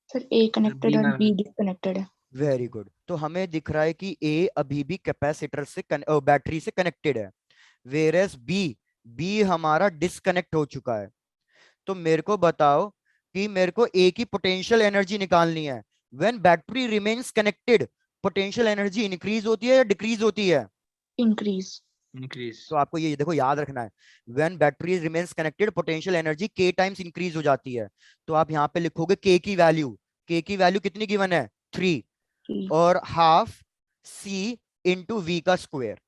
सर A कनेक्टेड और B डिस्कनेक्टेड है। वेरी गुड, तो हमें दिख रहा है कि ए अभी भी कैपेसिटर से बैटरी से कनेक्टेड है, वेरएस बी हमारा डिस्कनेक्ट हो चुका है। तो मेरे को बताओ कि मेरे को ए की पोटेंशियल एनर्जी निकालनी है। When battery remains connected potential energy increase होती है या डिक्रीज होती है? इंक्रीज। इंक्रीज। तो आपको ये देखो याद रखना है, when battery remains connected potential energy के टाइम्स इंक्रीज हो जाती है। तो आप यहाँ पे लिखोगे के की वैल्यू कितनी गिवन है, 3, और हाफ C इंटू वी का स्क्वायर।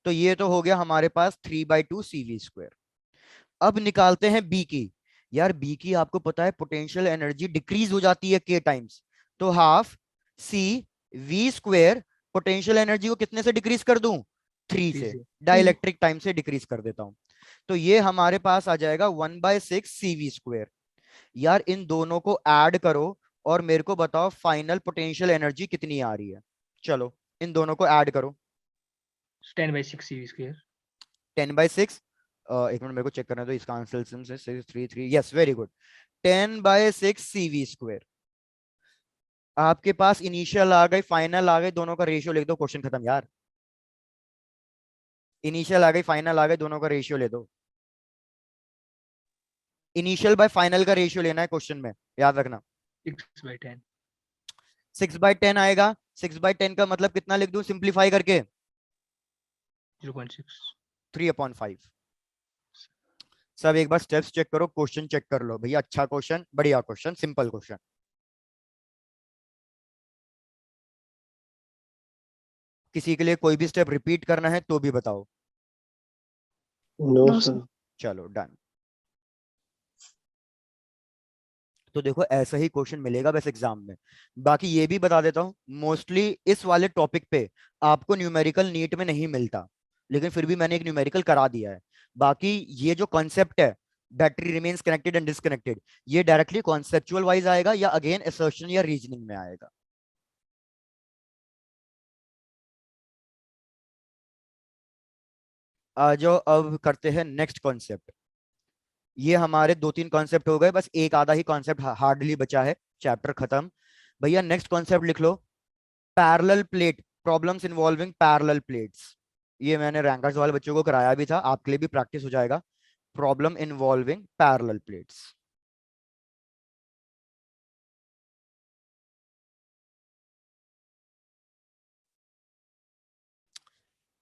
तो ये तो हो गया हमारे पास 3/2 CV स्क्वायर। अब निकालते हैं बी की। यार बी की आपको पता है पोटेंशियल एनर्जी डिक्रीज हो जाती है के टाइम्स, तो half CV square, potential energy को कितने से डिक्रीज कर दूं, 3 से, डाइलेक्ट्रिक टाइम से डिक्रीज कर देता हूं। तो ये हमारे पास आ जाएगा 1/6 CV स्क्वायर। यार इन दोनों को ऐड करो और मेरे को बताओ फाइनल पोटेंशियल एनर्जी कितनी आ रही है। चलो इन दोनों को ऐड करो। 10/6 CV स्क्वायर। 10/6, एक मिनट मेरे को चेक करना दो, इसका आंसर से 633, yes very good, 10/6 CV square. आपके पास इनिशियल आ गई फाइनल आ गई, दोनों का रेशियो लिख दो, क्वेश्चन खत्म यार। इनिशियल आ गई फाइनल आ गई, दोनों का रेशियो ले दो। इनिशियल बाय फाइनल का रेशियो लेना है क्वेश्चन में, याद रखना। 6/10। 6/10 आएगा, 6/10 का मतलब कितना लिख दूं सिंप्लीफाई करके, 0.6। 3/5। सब एक बार स्टेप्स चेक करो, क्वेश्चन चेक कर लो भैया, अच्छा क्वेश्चन, बढ़िया क्वेश्चन, सिंपल क्वेश्चन। किसी के लिए कोई भी स्टेप रिपीट करना है तो भी बताओ। No No, sir. चलो डन। तो देखो ऐसा ही क्वेश्चन मिलेगा बस एग्जाम में। बाकी ये भी बता देता हूँ, मोस्टली इस वाले टॉपिक पे आपको न्यूमेरिकल नीट में नहीं मिलता, लेकिन फिर भी मैंने एक न्यूमेरिकल करा दिया है। बाकी ये जो कॉन्सेप्ट है battery remains connected and disconnected, ये डायरेक्टली कॉन्सेप्चुअल वाइज आएगा या अगेन असर्शन या रीजनिंग में आएगा। आ जाओ अब करते हैं नेक्स्ट कॉन्सेप्ट। ये हमारे 2-3 कॉन्सेप्ट हो गए, बस एक आधा ही कॉन्सेप्ट हार्डली बचा है, चैप्टर खत्म। भैया नेक्स्ट कॉन्सेप्ट लिख लो, parallel plate, problems involving parallel plates. ये मैंने रैंकर्स वाले बच्चों को कराया भी था, आपके लिए भी प्रैक्टिस हो जाएगा। Problem involving parallel plates.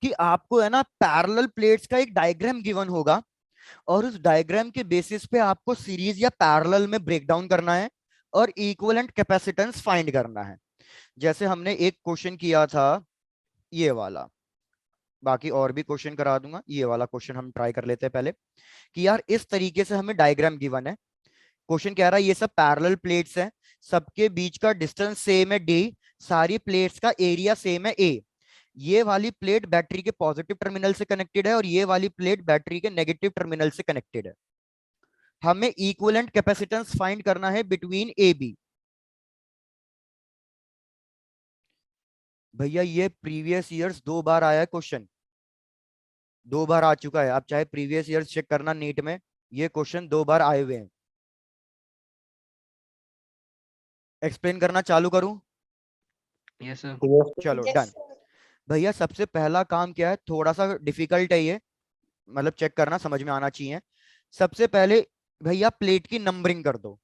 कि आपको है ना पैरेलल प्लेट्स का एक डायग्राम गिवन होगा, और उस डायग्राम के बेसिस पे आपको सीरीज या पैरेलल में ब्रेक डाउन करना है और इक्विवेलेंट कैपेसिटेंस फाइंड करना है। जैसे हमने एक क्वेश्चन किया था ये वाला, बाकी और भी क्वेश्चन करा दूंगा। ये वाला क्वेश्चन हम ट्राई कर लेते हैं पहले, कि यार इस तरीके से हमें डायग्राम गिवन है। क्वेश्चन कह रहा है ये सब पैरेलल प्लेट्स हैं, सबके बीच का डिस्टेंस सेम है d, सारी प्लेट्स का एरिया सेम है a। ये वाली प्लेट बैटरी के पॉजिटिव टर्मिनल से कनेक्टेड है और ये वाली प्लेट बैटरी के नेगेटिव टर्मिनल से कनेक्टेड है। हमें इक्विवेलेंट कैपेसिटेंस फाइंड करना है बिटवीन ए बी। भैया ये प्रीवियस ईयर्स 2 बार आया है क्वेश्चन, 2 बार आ चुका है। आप चाहे प्रीवियस ईयर्स चेक करना नीट में, ये क्वेश्चन 2 बार आए हुए हैं। एक्सप्लेन करना चालू करूं? Yes sir. Yes. चलो डन। भैया सबसे पहला काम क्या है, थोड़ा सा डिफिकल्ट है ये, मतलब चेक करना, समझ में आना चाहिए। सबसे पहले भैया प्लेट की नंबरिंग कर दो,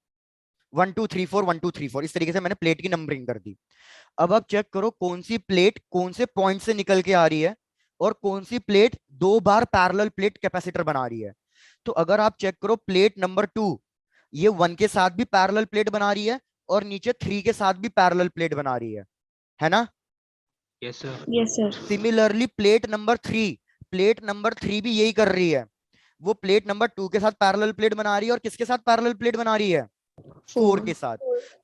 1 2 3 4 1 2 3 4, इस तरीके से मैंने प्लेट की नंबरिंग कर दी। अब आप चेक करो कौन सी प्लेट कौन से पॉइंट से निकल के आ रही है और कौन सी प्लेट 2 बार पैरेलल प्लेट कैपेसिटर बना रही है। तो अगर आप चेक करो प्लेट नंबर 2, ये 1 के साथ भी पैरेलल प्लेट बना रही है और नीचे 3 के साथ भी पैरेलल प्लेट बना रही है ना? Yes sir. Yes sir. Similarly plate number 3 भी यही कर रही है, वो प्लेट नंबर 2 के साथ पैरेलल प्लेट बना रही है और किसके साथ पैरेलल प्लेट बना रही है? 4 के साथ।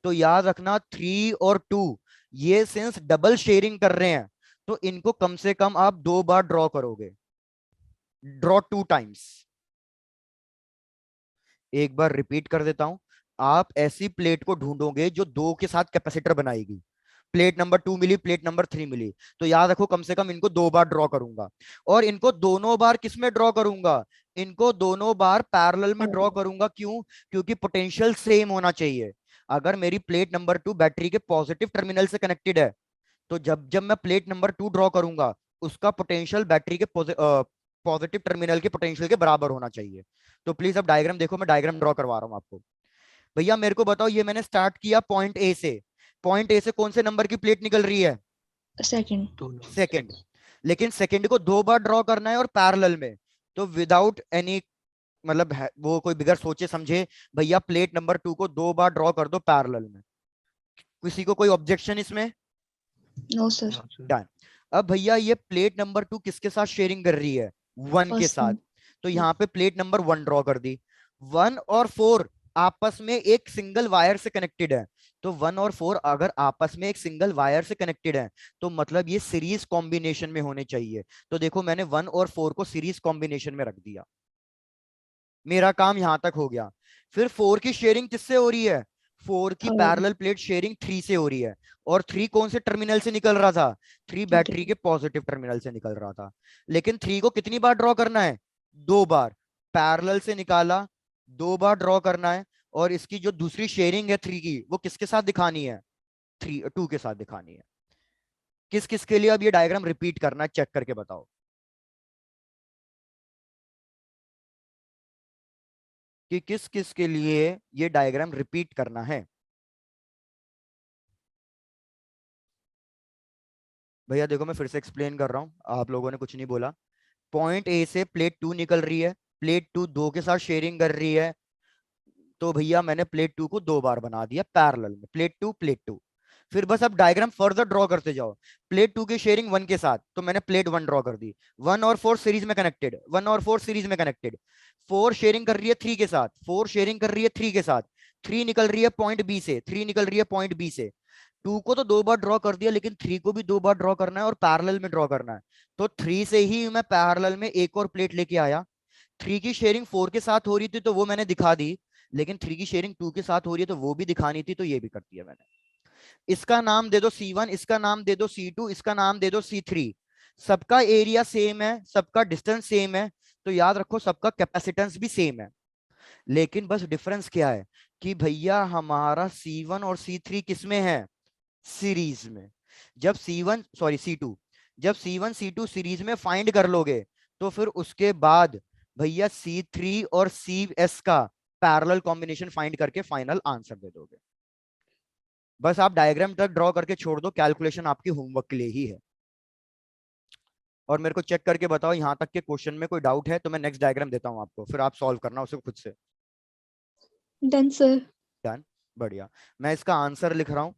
तो याद रखना 3 और 2 ये सिंस डबल शेयरिंग कर रहे हैं, तो इनको कम से कम आप 2 बार ड्रॉ करोगे, ड्रॉ 2 टाइम्स। एक बार रिपीट कर देता हूं, आप ऐसी प्लेट को ढूंढोगे जो 2 के साथ कैपेसिटर बनाएगी। प्लेट नंबर 2 मिली, प्लेट नंबर 3 मिली, तो याद रखो कम से कम इनको 2 बार ड्रॉ करूंगा। और इनको दोनों बार किस में ड्रॉ करूंगा? इनको दोनों बार पैरेलल में ड्रॉ करूंगा। क्यों? क्योंकि पोटेंशियल सेम होना चाहिए। अगर मेरी प्लेट नंबर 2 बैटरी के पॉजिटिव टर्मिनल से कनेक्टेड है, तो जब जब मैं प्लेट नंबर 2 ड्रॉ करूंगा, उसका पोटेंशियल बैटरी के पॉजिटिव टर्मिनल के पोटेंशियल के बराबर होना चाहिए। तो प्लीज अब डायग्राम देखो, मैं डायग्राम ड्रॉ करवा रहा हूं आपको। भैया मेरे को बताओ, ये मैंने स्टार्ट किया पॉइंट ए से, पॉइंट ए से कौन से नंबर की प्लेट निकल रही है? सेकंड। सेकंड। लेकिन सेकंड को 2 बार ड्रॉ करना है और पैरेलल में, तो विदाउट एनी मतलब वो कोई बिगर सोचे समझे, भैया प्लेट नंबर 2 को 2 बार ड्रॉ कर दो पैरेलल में। किसी को कोई ऑब्जेक्शन इसमें? No sir. डन। अब भैया ये प्लेट नंबर 2 किसके साथ शेयरिंग कर रही है? 1 के साथ। तो यहाँ पे प्लेट नंबर 1 ड्रॉ कर दी। 1 और 4 आपस में एक सिंगल वायर से कनेक्टेड है, तो 1 और 4 अगर आपस में एक सिंगल वायर से कनेक्टेड है, तो मतलब ये सीरीज कॉम्बिनेशन में होने चाहिए। तो देखो मैंने 1 और 4 को सीरीज कॉम्बिनेशन में रख दिया, मेरा काम यहां तक हो गया। फिर 4 की शेयरिंग किससे हो रही है? 4 की पैरेलल प्लेट शेयरिंग 3 से हो रही है, और 3 कौन से टर्मिनल से निकल रहा था? 3 बैटरी के पॉजिटिव टर्मिनल से निकल रहा था। लेकिन 3 को कितनी बार ड्रॉ करना है? 2 बार। पैरेलल से निकाला, 2 बार ड्रॉ करना है, और इसकी जो दूसरी शेयरिंग है 3 की, वो किसके साथ दिखानी है? 2 के साथ दिखानी है। किस किस के लिए अब ये डायग्राम रिपीट करना है, चेक करके बताओ। कि किस किस के लिए ये डायग्राम रिपीट करना है? भैया देखो मैं फिर से एक्सप्लेन कर रहा हूं, आप लोगों ने कुछ नहीं बोला। पॉइंट ए से प्लेट 2 निकल रही है, प्लेट 2 2 के साथ शेयरिंग कर रही है, तो भैया मैंने प्लेट 2 को 2 बार बना दिया पैरेलल में, प्लेट 2 प्लेट 2। फिर बस अब डायग्राम फर्दर ड्रॉ करते जाओ। प्लेट 2 की शेयरिंग 1 के साथ, तो मैंने प्लेट 1 ड्रॉ कर दी। 1 और 4 सीरीज में कनेक्टेड, 1 और 4 सीरीज में कनेक्टेड। 4 शेयरिंग कर रही है 3 के साथ, 4 शेयरिंग कर रही है 3 के साथ, 3 निकल रही है पॉइंट बी से, 3 निकल रही है पॉइंट बी से। 2 को तो 2 बार ड्रॉ कर दिया, लेकिन 3 को भी 2 बार ड्रॉ करना है और पैरेलल में ड्रॉ करना है। तो 3 से ही मैं पैरेलल में एक और प्लेट लेके आया। 3 की शेयरिंग 4 के साथ हो रही थी तो वो मैंने दिखा दी, लेकिन 3 की शेयरिंग 2 के साथ हो रही है तो वो भी दिखानी थी, तो ये भी कर दिया मैंने। इसका नाम दे दो C1, इसका नाम दे दो C2, इसका नाम दे दो C3। सबका एरिया सेम है, सबका डिस्टेंस सेम है, तो याद रखो सबका कैपेसिटेंस भी सेम है। लेकिन बस डिफरेंस क्या है कि भैया हमारा C1 और C3 किसमें है? सीरीज में। जब C2 जब C1 C2 सीरीज में फाइंड कर लोगे तो फिर उसके बाद भैया C3 और CS का पैरेलल कॉम्बिनेशन फाइंड करके फाइनल आंसर दे दोगे। बस आप डायग्राम तक ड्रॉ करके छोड़ दो, कैलकुलेशन आपकी होमवर्क के लिए ही है। और मेरे को चेक करके बताओ यहां तक के क्वेश्चन में कोई डाउट है तो मैं नेक्स्ट डायग्राम देता हूं आपको, फिर आप सॉल्व करना उसे खुद से। Done sir. डन, बढ़िया। मैं इसका आंसर लिख रहा हूं।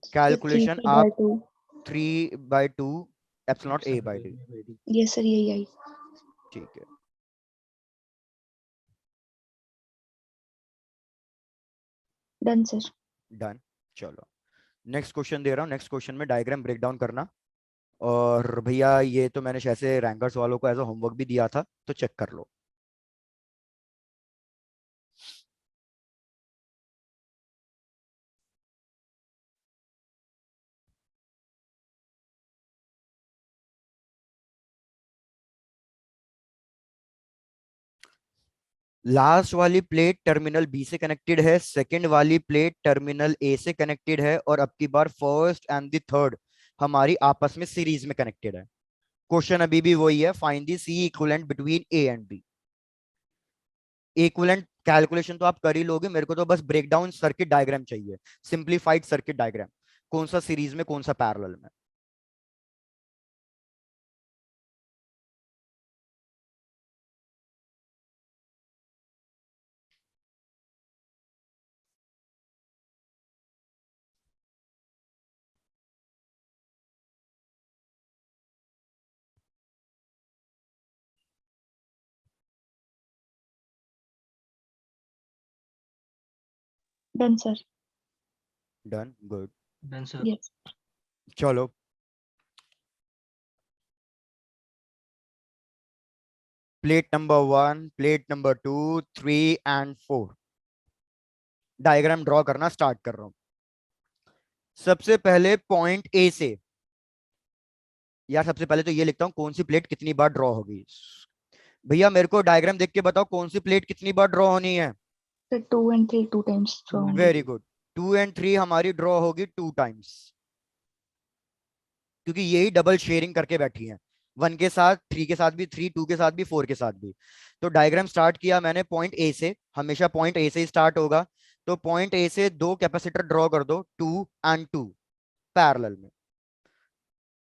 3 कैलकुलेशन by आप 2। 3/2 epsilon A by D। Yes sir, यही आई। ठीक है, डन सर। डन। चलो नेक्स्ट क्वेश्चन दे रहा हूँ। नेक्स्ट क्वेश्चन में डायग्राम ब्रेक डाउन करना। और भैया ये तो मैंने ऐसे रैंकर्स वालों को एज अ होमवर्क भी दिया था, तो चेक कर लो। लास्ट वाली प्लेट टर्मिनल बी से कनेक्टेड है, सेकंड वाली प्लेट टर्मिनल ए से कनेक्टेड है, और अब की बार फर्स्ट एंड द थर्ड हमारी आपस में सीरीज में कनेक्टेड है। क्वेश्चन अभी भी वही है, find the C equivalent between A and B. Equivalent calculation तो आप कर ही लोगे, मेरे को तो बस ब्रेकडाउन सर्किट डायग्राम चाहिए, सिंप्लीफाइड सर्किट डायग्राम, कौन सा सीरीज में कौन सा पैरेलल में। Done sir. Done, good. Done sir. Yes. चलो plate number 1, plate number 2, 3 and 4 diagram draw करना स्टार्ट कर रहा हूं। सबसे पहले पॉइंट ए से, यार सबसे पहले तो ये लिखता हूं कौन सी प्लेट कितनी बार ड्रॉ होगी। भैया मेरे को डायग्राम देख के बताओ कौन सी प्लेट कितनी बार ड्रॉ होनी है। सर 2 and 3 2 times ड्रॉ होंगे। वेरी गुड, 2 एंड 3 हमारी ड्रॉ होगी 2 टाइम्स, क्योंकि यही डबल शेयरिंग करके बैठी हैं, 1 के साथ, 3 के साथ भी 3, 2 के साथ भी, 4 के साथ भी। तो डायग्राम स्टार्ट किया मैंने पॉइंट ए से, हमेशा पॉइंट ए से ही स्टार्ट होगा। तो पॉइंट ए से 2 कैपेसिटर ड्रॉ कर दो, 2 एंड 2 पैरेलल में,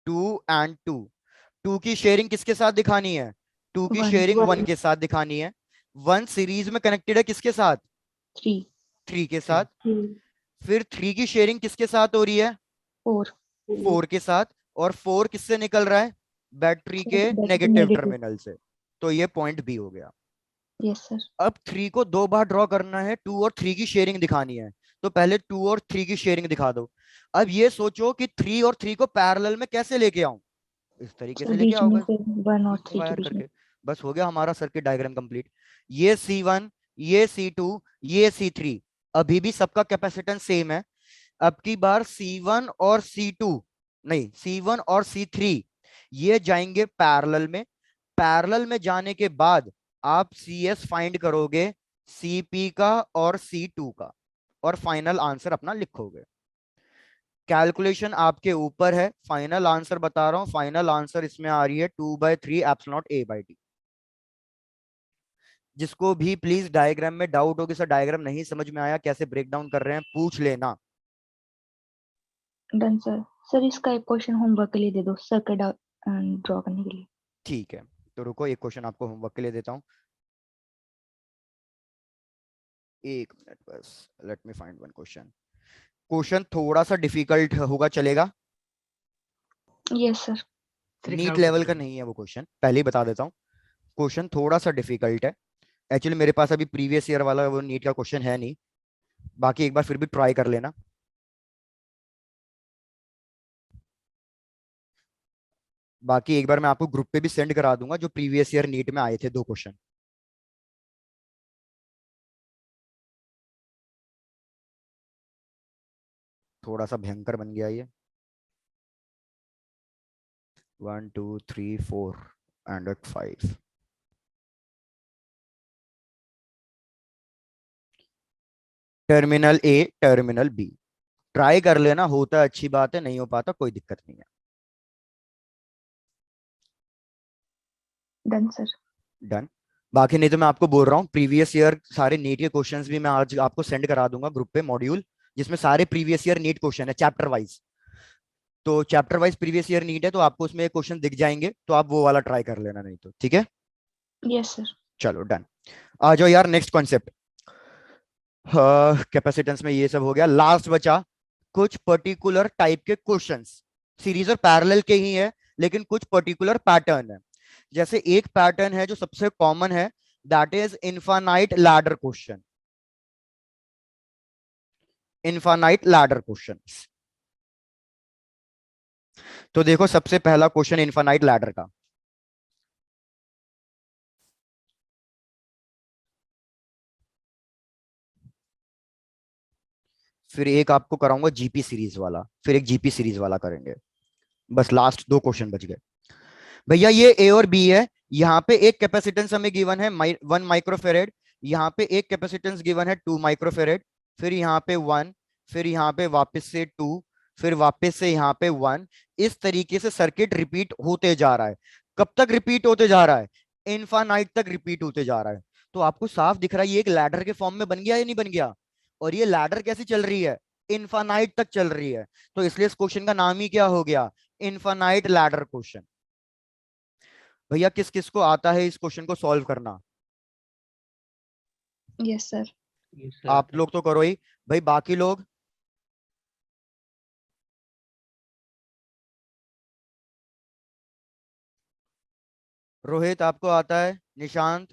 2 एंड 2। 2 की शेयरिंग किसके साथ दिखानी है? 2 की 1 शेयरिंग 1 के साथ दिखानी है। 1 सीरीज में कनेक्टेड है किसके साथ? 3 3 के साथ। 3 फिर 3 की शेयरिंग किसके साथ हो रही है? 4 4 के साथ। और 4 किससे निकल रहा है? बैटरी के नेगेटिव नेगेटिव। टर्मिनल से। तो ये पॉइंट बी हो गया। Yes sir. अब 3 को 2 बार ड्रॉ करना है, 2 और 3 की शेयरिंग दिखानी है, तो पहले 2 और 3 की शेयरिंग दिखा दो। अब ये सोचो कि 3 और 3 को पैरेलल में कैसे लेके आऊं, इस तरीके से लेके बीच में आओगे से 1 और 3 के वायर बीच में। करके। बस हो गया हमारा सर्किट डायग्राम कंप्लीट। ये C1, ये C2, ये C3, अभी भी सबका कैपेसिटेंस सेम है। अब की बार C1 और C2 नहीं, C1 और C3 ये जाएंगे पैरेलल में। पैरेलल में जाने के बाद आप CS फाइंड करोगे CP का और C2 का, और फाइनल आंसर अपना लिखोगे। कैलकुलेशन आपके ऊपर है, फाइनल आंसर बता रहा हूं। फाइनल आंसर इसमें आ रही है 2/3 एप्सिलॉन A by D। जिसको भी प्लीज डायग्राम में डाउट हो कि सर डायग्राम नहीं समझ में आया, कैसे ब्रेक डाउन कर रहे हैं, पूछ लेना। Done sir. सर इसका एक क्वेश्चन होमवर्क के लिए दे दो, सर्किट ड्रॉ करने के लिए। ठीक है, तो रुको एक क्वेश्चन आपको होमवर्क के लिए देता हूं, एक मिनट बस, let me find one question. Question थोड़ा सा डिफिकल्ट होगा, चलेगा? Yes sir. नीट लेवल का नहीं है वो क्वेश्चन, पहले ही बता देता हूँ। क्वेश्चन थोड़ा सा डिफिकल्ट है, एक्चुअली मेरे पास अभी प्रीवियस ईयर वाला वो नीट का क्वेश्चन है नहीं, बाकी एक बार फिर भी ट्राई कर लेना। बाकी एक बार मैं आपको ग्रुप पे भी सेंड करा दूंगा जो प्रीवियस ईयर नीट में आए थे 2 क्वेश्चन। थोड़ा सा भयंकर बन गया ये। 1 2 3 4 and 5। Terminal A terminal B. Try कर लेना, होता है अच्छी बात है, नहीं हो पाता कोई दिक्कत नहीं है। Done sir. डन। बाकी नहीं तो मैं आपको बोल रहा हूँ प्रीवियस ईयर सारे नीट के क्वेश्चंस भी मैं आज आपको सेंड करा दूंगा ग्रुप पे मॉड्यूल, जिसमें सारे प्रीवियस ईयर नीट क्वेश्चन है चैप्टर वाइज। तो chapter wise previous year NEET है तो आपको उसमें क्वेश्चन दिख जाएंगे, तो आप वो वाला ट्राई कर लेना, नहीं तो ठीक है। Yes sir. चलो डन। आ जाओ यार नेक्स्ट कॉन्सेप्ट। कैपेसिटेंस में ये सब हो गया, लास्ट बचा कुछ पर्टिकुलर टाइप के क्वेश्चंस। सीरीज और पैरेलल के ही है लेकिन कुछ पर्टिकुलर पैटर्न है। जैसे एक पैटर्न है जो सबसे कॉमन है, that is infinite ladder question. Infinite ladder question. तो देखो सबसे पहला क्वेश्चन इनफाइनाइट लैडर का। फिर एक आपको कराऊंगा जीपी सीरीज वाला, फिर एक जीपी सीरीज वाला करेंगे। बस लास्ट 2 क्वेश्चन बच गए भैया। ये ए और बी है। यहाँ पे एक कैपेसिटेंस हमें गिवन है 1 माइक्रोफेरेड, यहाँ पे एक कैपेसिटेंस गिवन है 2 माइक्रोफेरेड, फिर यहाँ पे 1, फिर यहाँ पे वापस से 2, फिर वापस से यहाँ पे 1। इस तरीके से सर्किट रिपीट होते जा रहा है। कब तक रिपीट होते जा रहा है? इनफाइनाइट तक रिपीट होते जा रहा है। तो आपको साफ दिख रहा है ये एक लैडर के फॉर्म में बन गया या नहीं बन गया? और ये लैडर कैसी चल रही है? इनफाइनाइट तक चल रही है। तो इसलिए इस क्वेश्चन का नाम ही क्या हो गया? Infinite ladder question. भैया किस किस को आता है इस क्वेश्चन को सॉल्व करना? Yes sir. ये सर आप आता है। लोग तो करो ही भाई, बाकी लोग? रोहित आपको आता है? निशांत?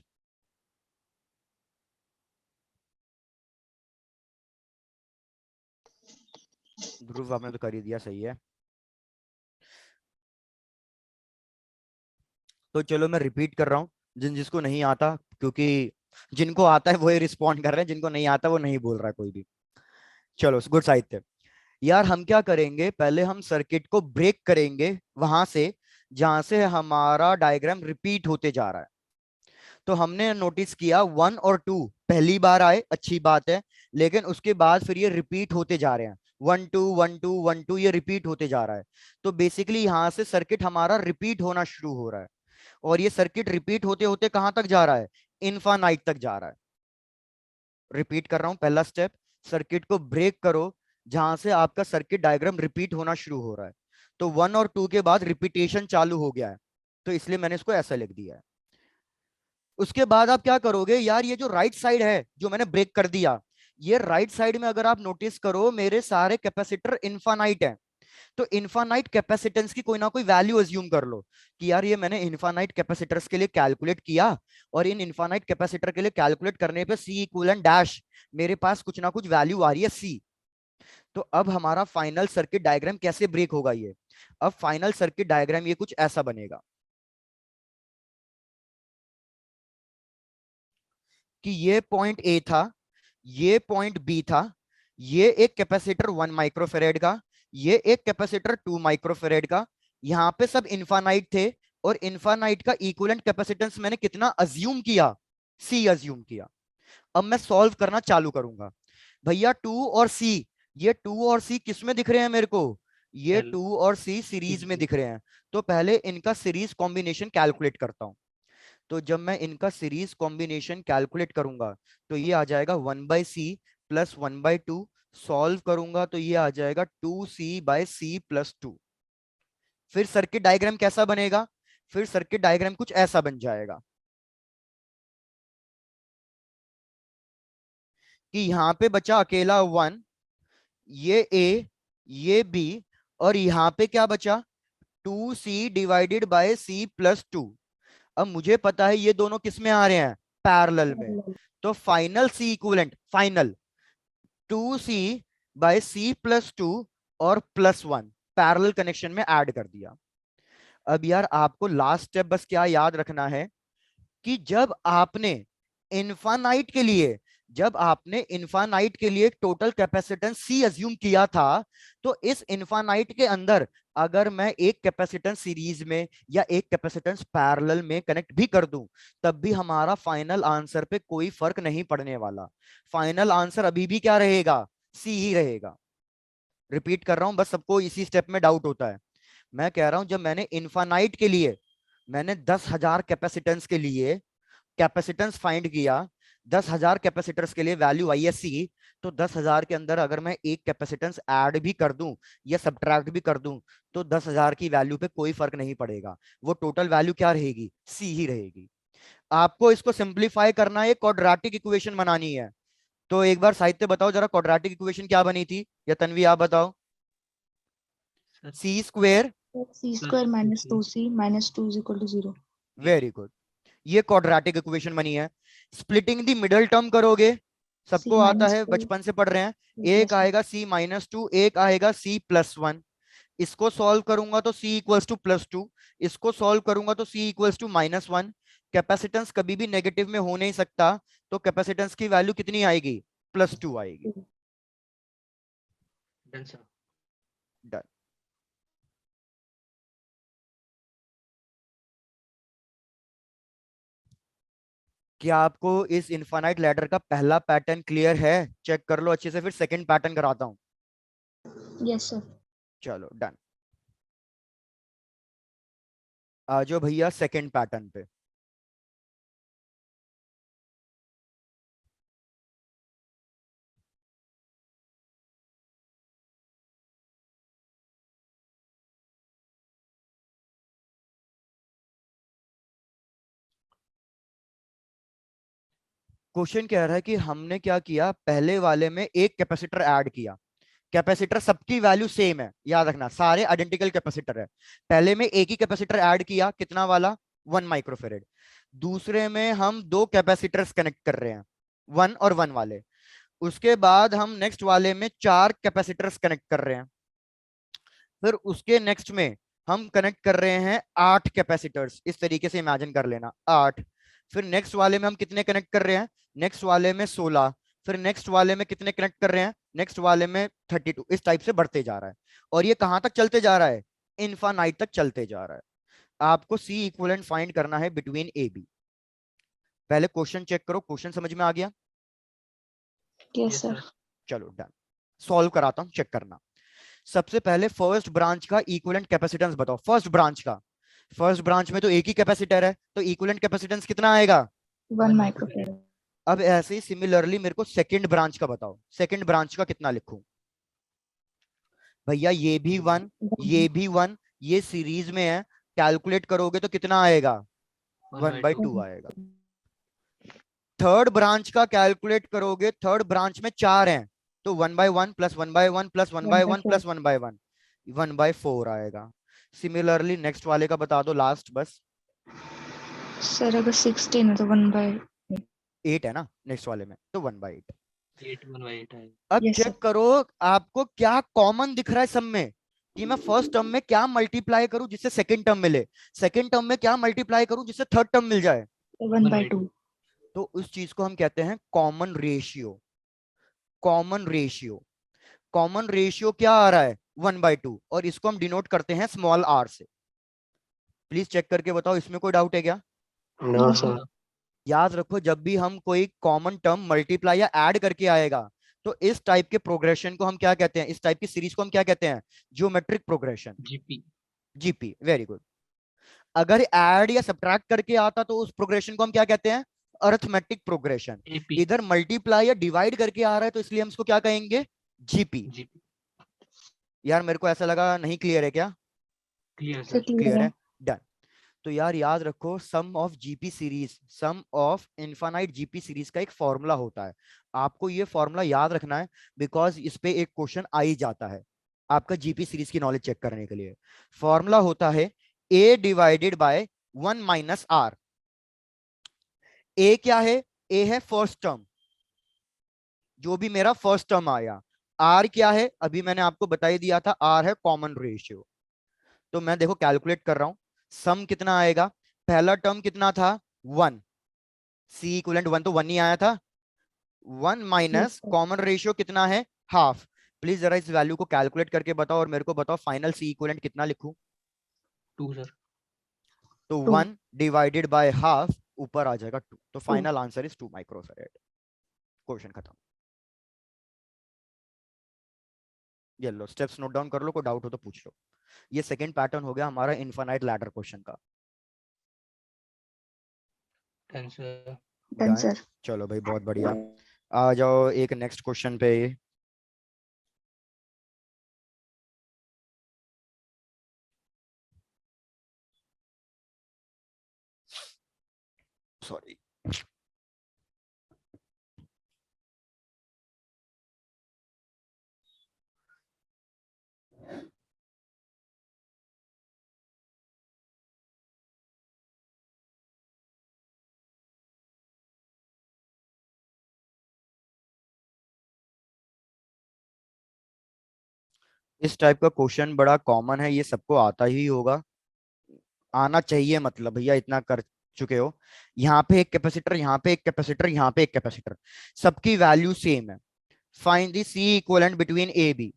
ध्रुव आपने तो कर ही दिया, सही है। तो चलो मैं रिपीट कर रहा हूँ जिन जिसको नहीं आता, क्योंकि जिनको आता है वो ही रिस्पॉन्ड कर रहे हैं, जिनको नहीं आता वो नहीं बोल रहा है कोई भी। चलो गुड साहित्य। यार हम क्या करेंगे, पहले हम सर्किट को ब्रेक करेंगे वहां से जहां से हमारा डायग्राम रिपीट होते जा रहा है। तो हमने नोटिस किया 1 और 2 पहली बार आए, अच्छी बात है, लेकिन उसके बाद फिर ये रिपीट होते जा रहे हैं। 1 2 1 2 1 2 ये रिपीट होते जा रहा है। तो बेसिकली यहां से सर्किट हमारा रिपीट होना शुरू हो रहा है। और ये सर्किट रिपीट होते होते कहां तक जा रहा है? इनफाइनाइट तक जा रहा है। रिपीट कर रहा हूं, पहला स्टेप, सर्किट को ब्रेक करो जहां से आपका सर्किट डायग्राम रिपीट होना शुरू हो रहा है। तो 1 और 2 के बाद रिपीटेशन चालू हो गया है, तो इसलिए मैंने इसको ऐसा लिख दिया है। उसके बाद आप क्या करोगे यार, ये जो राइट साइड है जो मैंने ब्रेक कर दिया, ये राइट साइड में अगर आप नोटिस करो मेरे सारे कैपेसिटर इनफाइनाइट है। तो इनफाइनाइट कैपेसिटेंस की कोई ना कोई वैल्यू अज्यूम कर लो कि यार ये मैंने इनफाइनाइट कैपेसिटर्स के लिए कैलकुलेट किया, और इन इनफाइनाइट कैपेसिटर के लिए कैलकुलेट करने पे सी इक्विवेलेंट डैश मेरे पास कुछ ना कुछ वैल्यू आ रही है सी। तो अब हमारा फाइनल सर्किट डायग्राम कैसे ब्रेक होगा ये? अब फाइनल सर्किट डायग्राम ये कुछ ऐसा बनेगा कि ये पॉइंट ए था, ये पॉइंट बी था, ये एक कैपेसिटर 1 माइक्रोफेरेड का, ये एक कैपेसिटर 2 माइक्रोफेरेड का, यहाँ पे सब इनफाइनाइट थे। और इनफाइनाइट का इक्विवेलेंट कैपेसिटेंस मैंने कितना अज्यूम किया? सी अज्यूम किया। अब मैं सॉल्व करना चालू करूंगा। भैया 2 और सी, ये 2 और सी किस में दिख रहे हैं मेरे को? ये L 2 और सी सीरीज में दिख रहे हैं। तो पहले इनका सीरीज कॉम्बिनेशन कैलकुलेट करता हूं। तो जब मैं इनका सीरीज कॉम्बिनेशन कैलकुलेट करूंगा तो ये आ जाएगा 1/c प्लस 1/2। सॉल्व करूंगा तो ये आ जाएगा 2c/c+2। फिर सर्किट डायग्राम कैसा बनेगा? फिर सर्किट डायग्राम कुछ ऐसा बन जाएगा कि यहाँ पे बचा अकेला 1, ये ए, ये बी, और यहाँ पे क्या बचा? 2c/c+2। अब मुझे पता है ये दोनों किस में आ रहे हैं? पैरेलल में। तो final C equivalent, final 2c by c+2 और +1 पैरेलल कनेक्शन में ऐड कर दिया। अब यार आपको लास्ट स्टेप बस क्या याद रखना है कि जब आपने इनफाइनाइट के लिए टोटल कैपेसिटेंस C अज्यूम किया था, तो इस इनफाइनाइट के अंदर अगर मैं एक कैपेसिटेंस सीरीज में या एक कैपेसिटेंस पैरेलल में कनेक्ट भी कर दूं, तब भी हमारा फाइनल आंसर पे कोई फर्क नहीं पड़ने वाला। फाइनल आंसर अभी भी क्या रहेगा? C ही रहेगा। रिपीट कर रहा हूं, बस सबको इसी स्टेप में डाउट होता है। मैं कह रहा हूं जब मैंने इनफाइनाइट के लिए मैंने 10,000 कैपेसिटेंस के लिए कैपेसिटेंस फाइंड किया, 10,000 कैपेसिटर्स के लिए वैल्यू आई है C, तो 10,000 के अंदर अगर मैं एक कैपेसिटेंस ऐड भी कर दूं या सब्ट्रैक्ट भी कर दूं, तो 10,000 की वैल्यू पे कोई फर्क नहीं पड़ेगा। वो टोटल वैल्यू क्या रहेगी? C ही रहेगी। आपको इसको सिंप्लीफाई करना है, क्वाड्रेटिक इक्वेशन बनानी है। तो एक बार साहित्य बताओ जरा, क्वाड्रेटिक इक्वेशन क्या बनी थी? या तन्वी आप बताओ। Sir C square C square minus 2C minus 2 is equal to 0. Very good, ये क्वाड्रेटिक इक्वेशन बनी है। स्प्लिटिंग द मिडल टर्म करोगे, सबको C आता minus है, 2 बचपन से पढ़ रहे हैं। एक plus 2. आएगा C-2, एक आएगा C+1। इसको सॉल्व करूंगा तो C इक्वल्स टू +2, इसको सॉल्व करूंगा तो C इक्वल्स टू -1। कैपेसिटेंस कभी भी नेगेटिव में हो नहीं सकता, तो कैपेसिटेंस की वैल्यू कितनी आएगी? +2 आएगी। Done sir. डन। क्या आपको इस इनफाइनाइट लैडर का पहला पैटर्न क्लियर है? चेक कर लो अच्छे से, फिर सेकंड पैटर्न कराता हूं। Yes, sir. चलो डन। आ जाओ भैया सेकंड पैटर्न पे। क्वेश्चन कह रहा है कि हमने क्या किया, पहले वाले में एक कैपेसिटर ऐड किया। कैपेसिटर सबकी वैल्यू सेम है, याद रखना, सारे आइडेंटिकल कैपेसिटर है। पहले में एक ही कैपेसिटर ऐड किया, कितना वाला? 1 माइक्रोफेरेड। दूसरे में हम दो कैपेसिटर्स कनेक्ट कर रहे हैं, 1 और 1 वाले। उसके बाद हम नेक्स्ट वाले में 4 कैपेसिटर्स कनेक्ट कर रहे हैं। फिर उसके नेक्स्ट में हम कनेक्ट कर रहे हैं 8 कैपेसिटर्स। इस तरीके से इमेजिन कर लेना, 8। फिर नेक्स्ट वाले में हम कितने कनेक्ट कर रहे हैं? नेक्स्ट वाले में 16। फिर नेक्स्ट वाले में कितने कनेक्ट कर रहे हैं? नेक्स्ट वाले में 32। इस टाइप से बढ़ते जा रहा है। और ये कहां तक चलते जा रहा है? इनफाइनाइट तक चलते जा रहा है। आपको C इक्विवेलेंट फाइंड करना है बिटवीन ए बी। पहले क्वेश्चन चेक करो, क्वेश्चन समझ में आ गया? Yes, sir. चलो डन। सॉल्व कराता हूं, चेक करना। सबसे पहले फर्स्ट ब्रांच का इक्विवेलेंट कैपेसिटेंस बताओ। फर्स्ट ब्रांच में तो एक ही कैपेसिटर है, तो इक्विवेलेंट कैपेसिटेंस कितना आएगा? 1 microfarad. अब ऐसे ही सिमिलरली मेरे को सेकंड ब्रांच का बताओ। सेकंड ब्रांच का कितना लिखूं? भैया ये भी 1, ये भी 1, ये सीरीज में है। कैलकुलेट करोगे तो कितना आएगा? 1/2 आएगा। थर्ड ब्रांच का कैलकुलेट करोगे, थर्ड ब्रांच में 4 हैं, तो 1/1 + 1/1 + 1/1 + 1/1, 1/4 आएगा। सिमिलरली नेक्स्ट वाले का बता दो, लास्ट बस। Sir, अगर 16 है तो 1/8 है ना नेक्स्ट वाले में, तो 1/8। 1/8 है। अब Yes, चेक sir. करो आपको क्या कॉमन दिख रहा है सब में, कि मैं फर्स्ट टर्म में क्या मल्टीप्लाई करूं जिससे सेकंड टर्म मिले, सेकंड टर्म में क्या मल्टीप्लाई करूं जिससे थर्ड टर्म मिल जाए। 1/2. तो उस चीज को हम कहते हैं common ratio. Common ratio, common ratio क्या आ रहा है? 1/2, और इसको हम डिनोट करते हैं स्मॉल r से। प्लीज चेक करके बताओ, इसमें कोई डाउट है क्या? No, sir. याद रखो, जब भी हम कोई कॉमन टर्म मल्टीप्लाई या ऐड करके आएगा, तो इस टाइप के प्रोग्रेशन को हम क्या कहते हैं? इस टाइप की सीरीज को हम क्या कहते हैं? Geometric progression, GP. GP. Very good. अगर ऐड या सब्ट्रैक्ट करके आता तो उस प्रोग्रेशन को हम क्या कहते हैं? Arithmetic progression. एपी। इधर मल्टीप्लाई या डिवाइड करके आ रहा है, तो इसलिए हम इसको क्या कहेंगे? जीपी। जीपी। यार मेरे को ऐसा लगा नहीं क्लियर है क्या? Clear Sir, sir. clear clear है. है, डन। तो यार याद रखो, sum of GP series, sum of infinite GP series का एक फॉर्मूला होता है। आपको ये फॉर्मूला याद रखना है, बिकॉज इस पे एक क्वेश्चन आ ही जाता है आपका जीपी सीरीज की नॉलेज चेक करने के लिए। फॉर्मूला होता है a डिवाइडेड बाय 1 - r। ए क्या है? ए है फर्स्ट टर्म, जो भी मेरा फर्स्ट टर्म आया। आर क्या है, अभी मैंने आपको बता ही दिया था, आर है कॉमन रेशियो। तो मैं देखो कैलकुलेट कर रहा हूं, सम कितना आएगा, पहला टर्म कितना था 1, सी इक्वलेंट 1 तो 1 ही आया था, 1 माइनस sir. कॉमन रेशियो कितना है हाफ। प्लीज जरा इस वैल्यू को कैलकुलेट करके बताओ और मेरे को बताओ फाइनल सी इक्वलेंट कितना लिखूं। 2 सर। तो Two. 1 डिवाइडेड बाय हाफ, ऊपर आ जाएगा 2, तो 2. Final answer is 2 microfarad. Question खत्म। ये लो स्टेप्स नोट डाउन कर लो, कोई डाउट हो तो पूछ लो। ये सेकंड पैटर्न हो गया हमारा इनफाइनाइट लैडर क्वेश्चन का। Done sir. Done, done, sir. चलो भाई बहुत बढ़िया। आ जाओ एक नेक्स्ट क्वेश्चन पे। सॉरी, इस टाइप का क्वेश्चन बड़ा कॉमन है, ये सबको आता ही होगा, आना चाहिए, मतलब भैया इतना कर चुके हो। यहाँ पे एक कैपेसिटर, यहाँ पे एक कैपेसिटर, यहाँ पे एक कैपेसिटर, सबकी वैल्यू सेम है। Find the C equivalent between A B.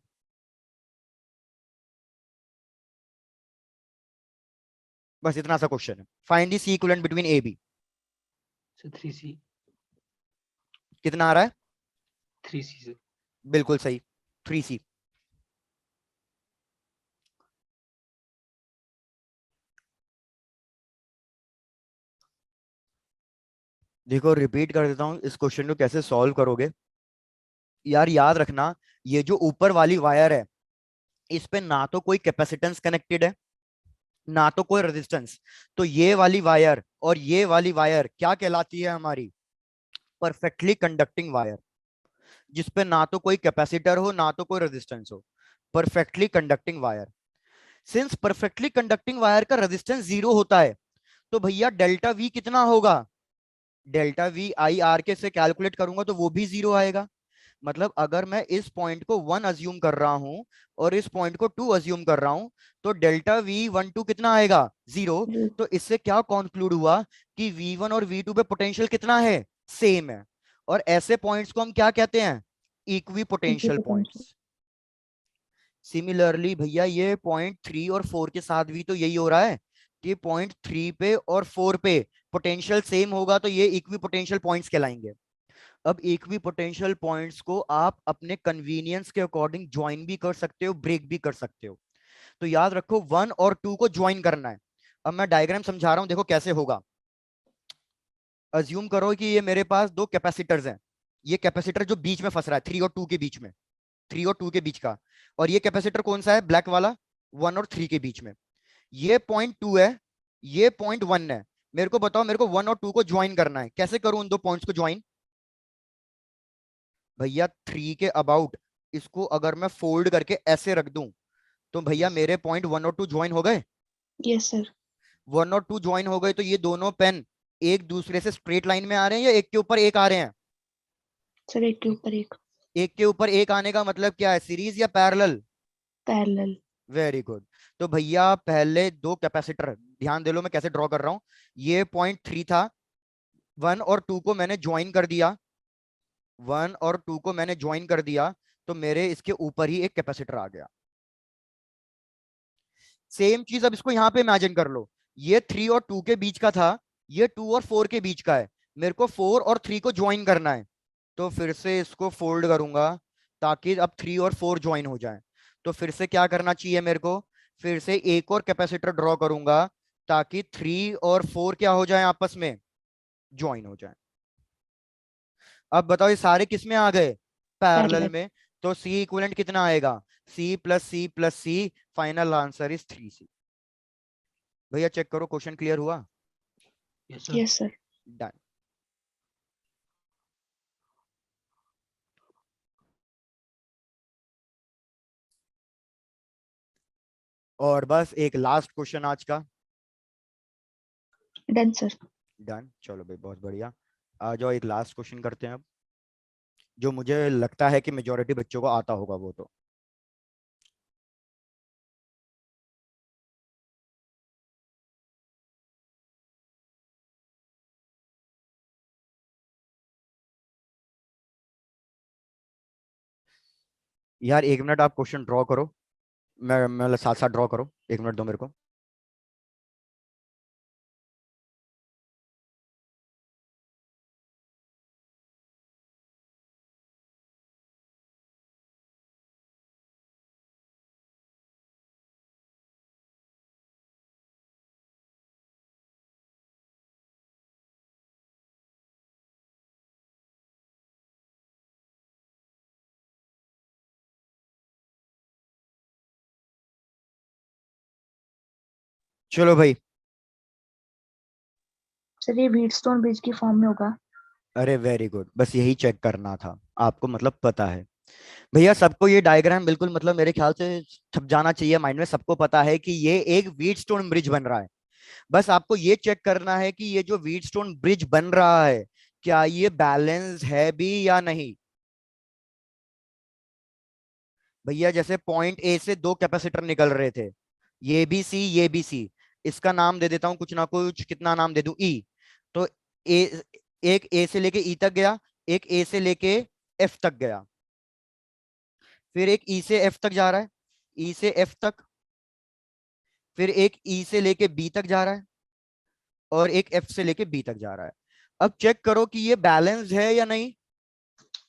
बस इतना सा क्वेश्चन है, find the C equivalent between A B. Sir 3C। कितना आ रहा है? 3C sir. बिल्कुल सही, 3C। देखो रिपीट कर देता हूँ, इस क्वेश्चन को कैसे सॉल्व करोगे यार, याद रखना, ये जो ऊपर वाली वायर है, इस पे ना तो कोई कैपेसिटेंस कनेक्टेड है, ना तो कोई रेजिस्टेंस। तो ये वाली वायर और ये वाली वायर क्या कहलाती है हमारी? परफेक्टली कंडक्टिंग वायर, जिसपे ना तो कोई कैपेसिटर हो ना तो कोई रेजिस्टेंस हो, perfectly conducting wire. Since perfectly conducting wire का रेजिस्टेंस 0 होता है, तो भैया डेल्टा वी कितना होगा? डेल्टा वी आई आर के से कैलकुलेट करूंगा तो वो भी 0 आएगा। मतलब अगर मैं इस पॉइंट को 1 अज्यूम कर रहा हूं और इस पॉइंट को 2 अज्यूम कर रहा हूं, तो डेल्टा वी 1 2 कितना आएगा? 0। Zero. तो इससे क्या कंक्लूड हुआ कि V1 और V2 पे पोटेंशियल कितना है? सेम है। और ऐसे पॉइंट्स को हम क्या कहते हैं? Equi potential Equipotential. Points. Similarly भैया ये पॉइंट 3 और 4 के साथ भी तो यही हो रहा है कि पॉइंट 3 पे और 4 पे पोटेंशियल सेम होगा, तो ये इक्वी पोटेंशियल पॉइंट्स कहलाएंगे। अब इक्वी पोटेंशियल पॉइंट्स को आप अपने कन्वीनियंस के अकॉर्डिंग ज्वाइन भी कर सकते हो, ब्रेक भी कर सकते हो। तो याद रखो 1 और 2 को ज्वाइन करना है। अब मैं डायग्राम समझा रहा हूं, देखो कैसे होगा। अज्यूम करो कि ये मेरे पास दो कैपेसिटर्स हैं, ये कैपेसिटर जो बीच में फंस रहा है 3 और 2 के बीच में, 3 और 2 के बीच का, और ये कैपेसिटर कौन सा है? ब्लैक वाला, 1 और 3 के बीच में। ये पॉइंट 2 है, ये पॉइंट 1 है। मेरे को बताओ, मेरे को 1 और 2 को ज्वाइन करना है, कैसे करूं उन दो पॉइंट्स को ज्वाइन? भैया 3 के अबाउट इसको अगर मैं फोल्ड करके ऐसे रख दूं, तो भैया मेरे पॉइंट 1 और 2 ज्वाइन हो गए। Yes, sir. 1 और 2 ज्वाइन हो गए, तो ये दोनों पेन एक दूसरे से स्ट्रेट लाइन में आ रहे हैं या एक के ऊपर एक आ रहे हैं? Sir, एक के ऊपर एक. एक के ऊपर एक आने का मतलब क्या है? सीरीज या पैरेलल? Parallel. Very good. तो भैया पहले दो कैपेसिटर ध्यान दे लो, मैं कैसे ड्रॉ कर रहा हूं। ये पॉइंट 3 था, 1 और 2 को मैंने ज्वाइन कर दिया, 1 और 2 को मैंने ज्वाइन कर दिया, तो मेरे इसके ऊपर ही एक कैपेसिटर आ गया। सेम चीज अब इसको यहां पे इमेजिन कर लो, ये 3 और 2 के बीच का था, ये 2 और 4 के बीच का है, मेरे को 4 और 3 को ज्वाइन करना है। तो फिर से इसको फोल्ड करूंगा ताकि अब 3 और 4 ज्वाइन हो जाए। तो फिर से क्या करना चाहिए मेरे को? फिर से एक और कैपेसिटर ड्रॉ करूंगा ताकि 3 और 4 क्या हो जाए? आपस में ज्वाइन हो जाए। अब बताओ ये सारे किस में आ गए? Parallel Parallel. में। तो सी इक्विवेलेंट कितना आएगा? C plus C plus C, final answer is 3C। भैया चेक करो क्वेश्चन क्लियर हुआ? Yes sir. Yes, sir. Done. और बस एक लास्ट क्वेश्चन आज का। Done, sir. डन, चलो भाई बहुत बढ़िया। आ जाओ एक लास्ट क्वेश्चन करते हैं अब। जो मुझे लगता है कि मेजोरिटी बच्चों को आता होगा वो तो। यार 1 मिनट, आप क्वेश्चन ड्रॉ करो, मैं साथ साथ ड्रॉ करो, 1 मिनट दो मेरे को। चलो भाई। सर ये व्हीटस्टोन ब्रिज की फॉर्म में होगा। अरे वेरी गुड, बस यही चेक करना था, आपको मतलब पता है। भैया सबको ये डायग्राम बिल्कुल मतलब मेरे ख्याल से छप जाना चाहिए माइंड में, सबको पता है कि ये एक व्हीटस्टोन ब्रिज बन रहा है। बस आपको ये चेक करना है कि ये जो व्हीटस्टोन ब्रिज बन रहा है क्या ये बैलेंस है भी या नहीं। भैया जैसे पॉइंट ए से 2 कैपेसिटर निकल रहे थे, ये बी सी, इसका नाम दे देता हूं कुछ ना कुछ, कितना नाम दे दूं, ई। तो ए, एक ए से लेके ई तक गया, एक ए से लेके एफ तक गया, फिर एक ई से एफ तक जा रहा है, ई से एफ तक, फिर एक ई से लेके बी तक जा रहा है, और एक एफ से लेके बी तक जा रहा है। अब चेक करो कि ये बैलेंस्ड है या नहीं।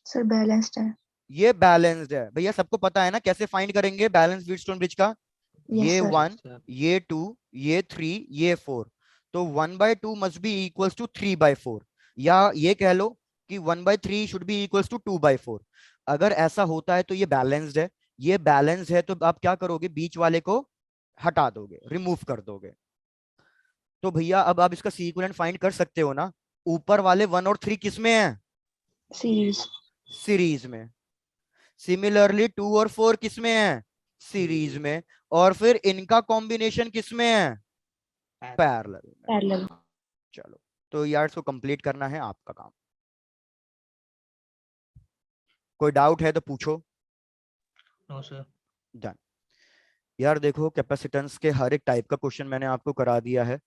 सर बैलेंस्ड है। ये बैलेंस्ड है। भैया सबको पता है ना कैसे फाइंड करेंगे बैलेंस व्हीटस्टोन ब्रिज का। यस ये सर। 1, ये 2, ये 3, ये 4। तो 1/2 मस्ट बी इक्वल्स टू 3/4, या ये कह लो कि 1/3 शुड बी इक्वल्स टू 2/4। अगर ऐसा होता है तो ये बैलेंस्ड है। ये बैलेंस्ड है तो आप क्या करोगे, बीच वाले को हटा दोगे, रिमूव कर दोगे। तो भैया अब आप इसका सी इक्विवेलेंट फाइंड कर सकते हो ना। ऊपर वाले 1 और 3 किस में है, सीरीज। सीरीज में। सिमिलरली 2 और 4 किस में है, सीरीज में। और फिर इनका कॉम्बिनेशन किस में है, पैरेलल में। पैरेलल। चलो, तो यार इसको कंप्लीट करना है आपका काम। कोई डाउट है तो पूछो। No sir. डन। यार देखो कैपेसिटेंस के हर एक टाइप का क्वेश्चन मैंने आपको करा दिया है,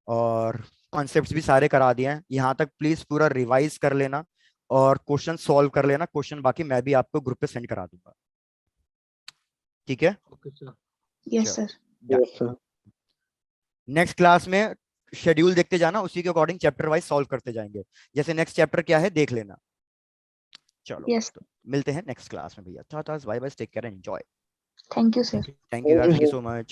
और कॉन्सेप्ट्स भी सारे करा दिए हैं। यहाँ तक प्लीज पूरा रिवाइज कर लेना और क्वेश्चन सॉल्व कर लेना। क्वेश्चन बाकी मैं भी आपको ग्रुप पे सेंड करा दूंगा, ठीक है। Okay sir. यस चलो, sir. Done. Yes, sir. Next class में शेड्यूल देखते जाना, उसी के अकॉर्डिंग चैप्टर वाइज सॉल्व करते जाएंगे। जैसे नेक्स्ट चैप्टर क्या है देख लेना। चलो यस। तो मिलते हैं नेक्स्ट क्लास में भैया। Tata, bye bye, take care and enjoy. Thank you sir. Thank you यार, Thank thank you you. So much.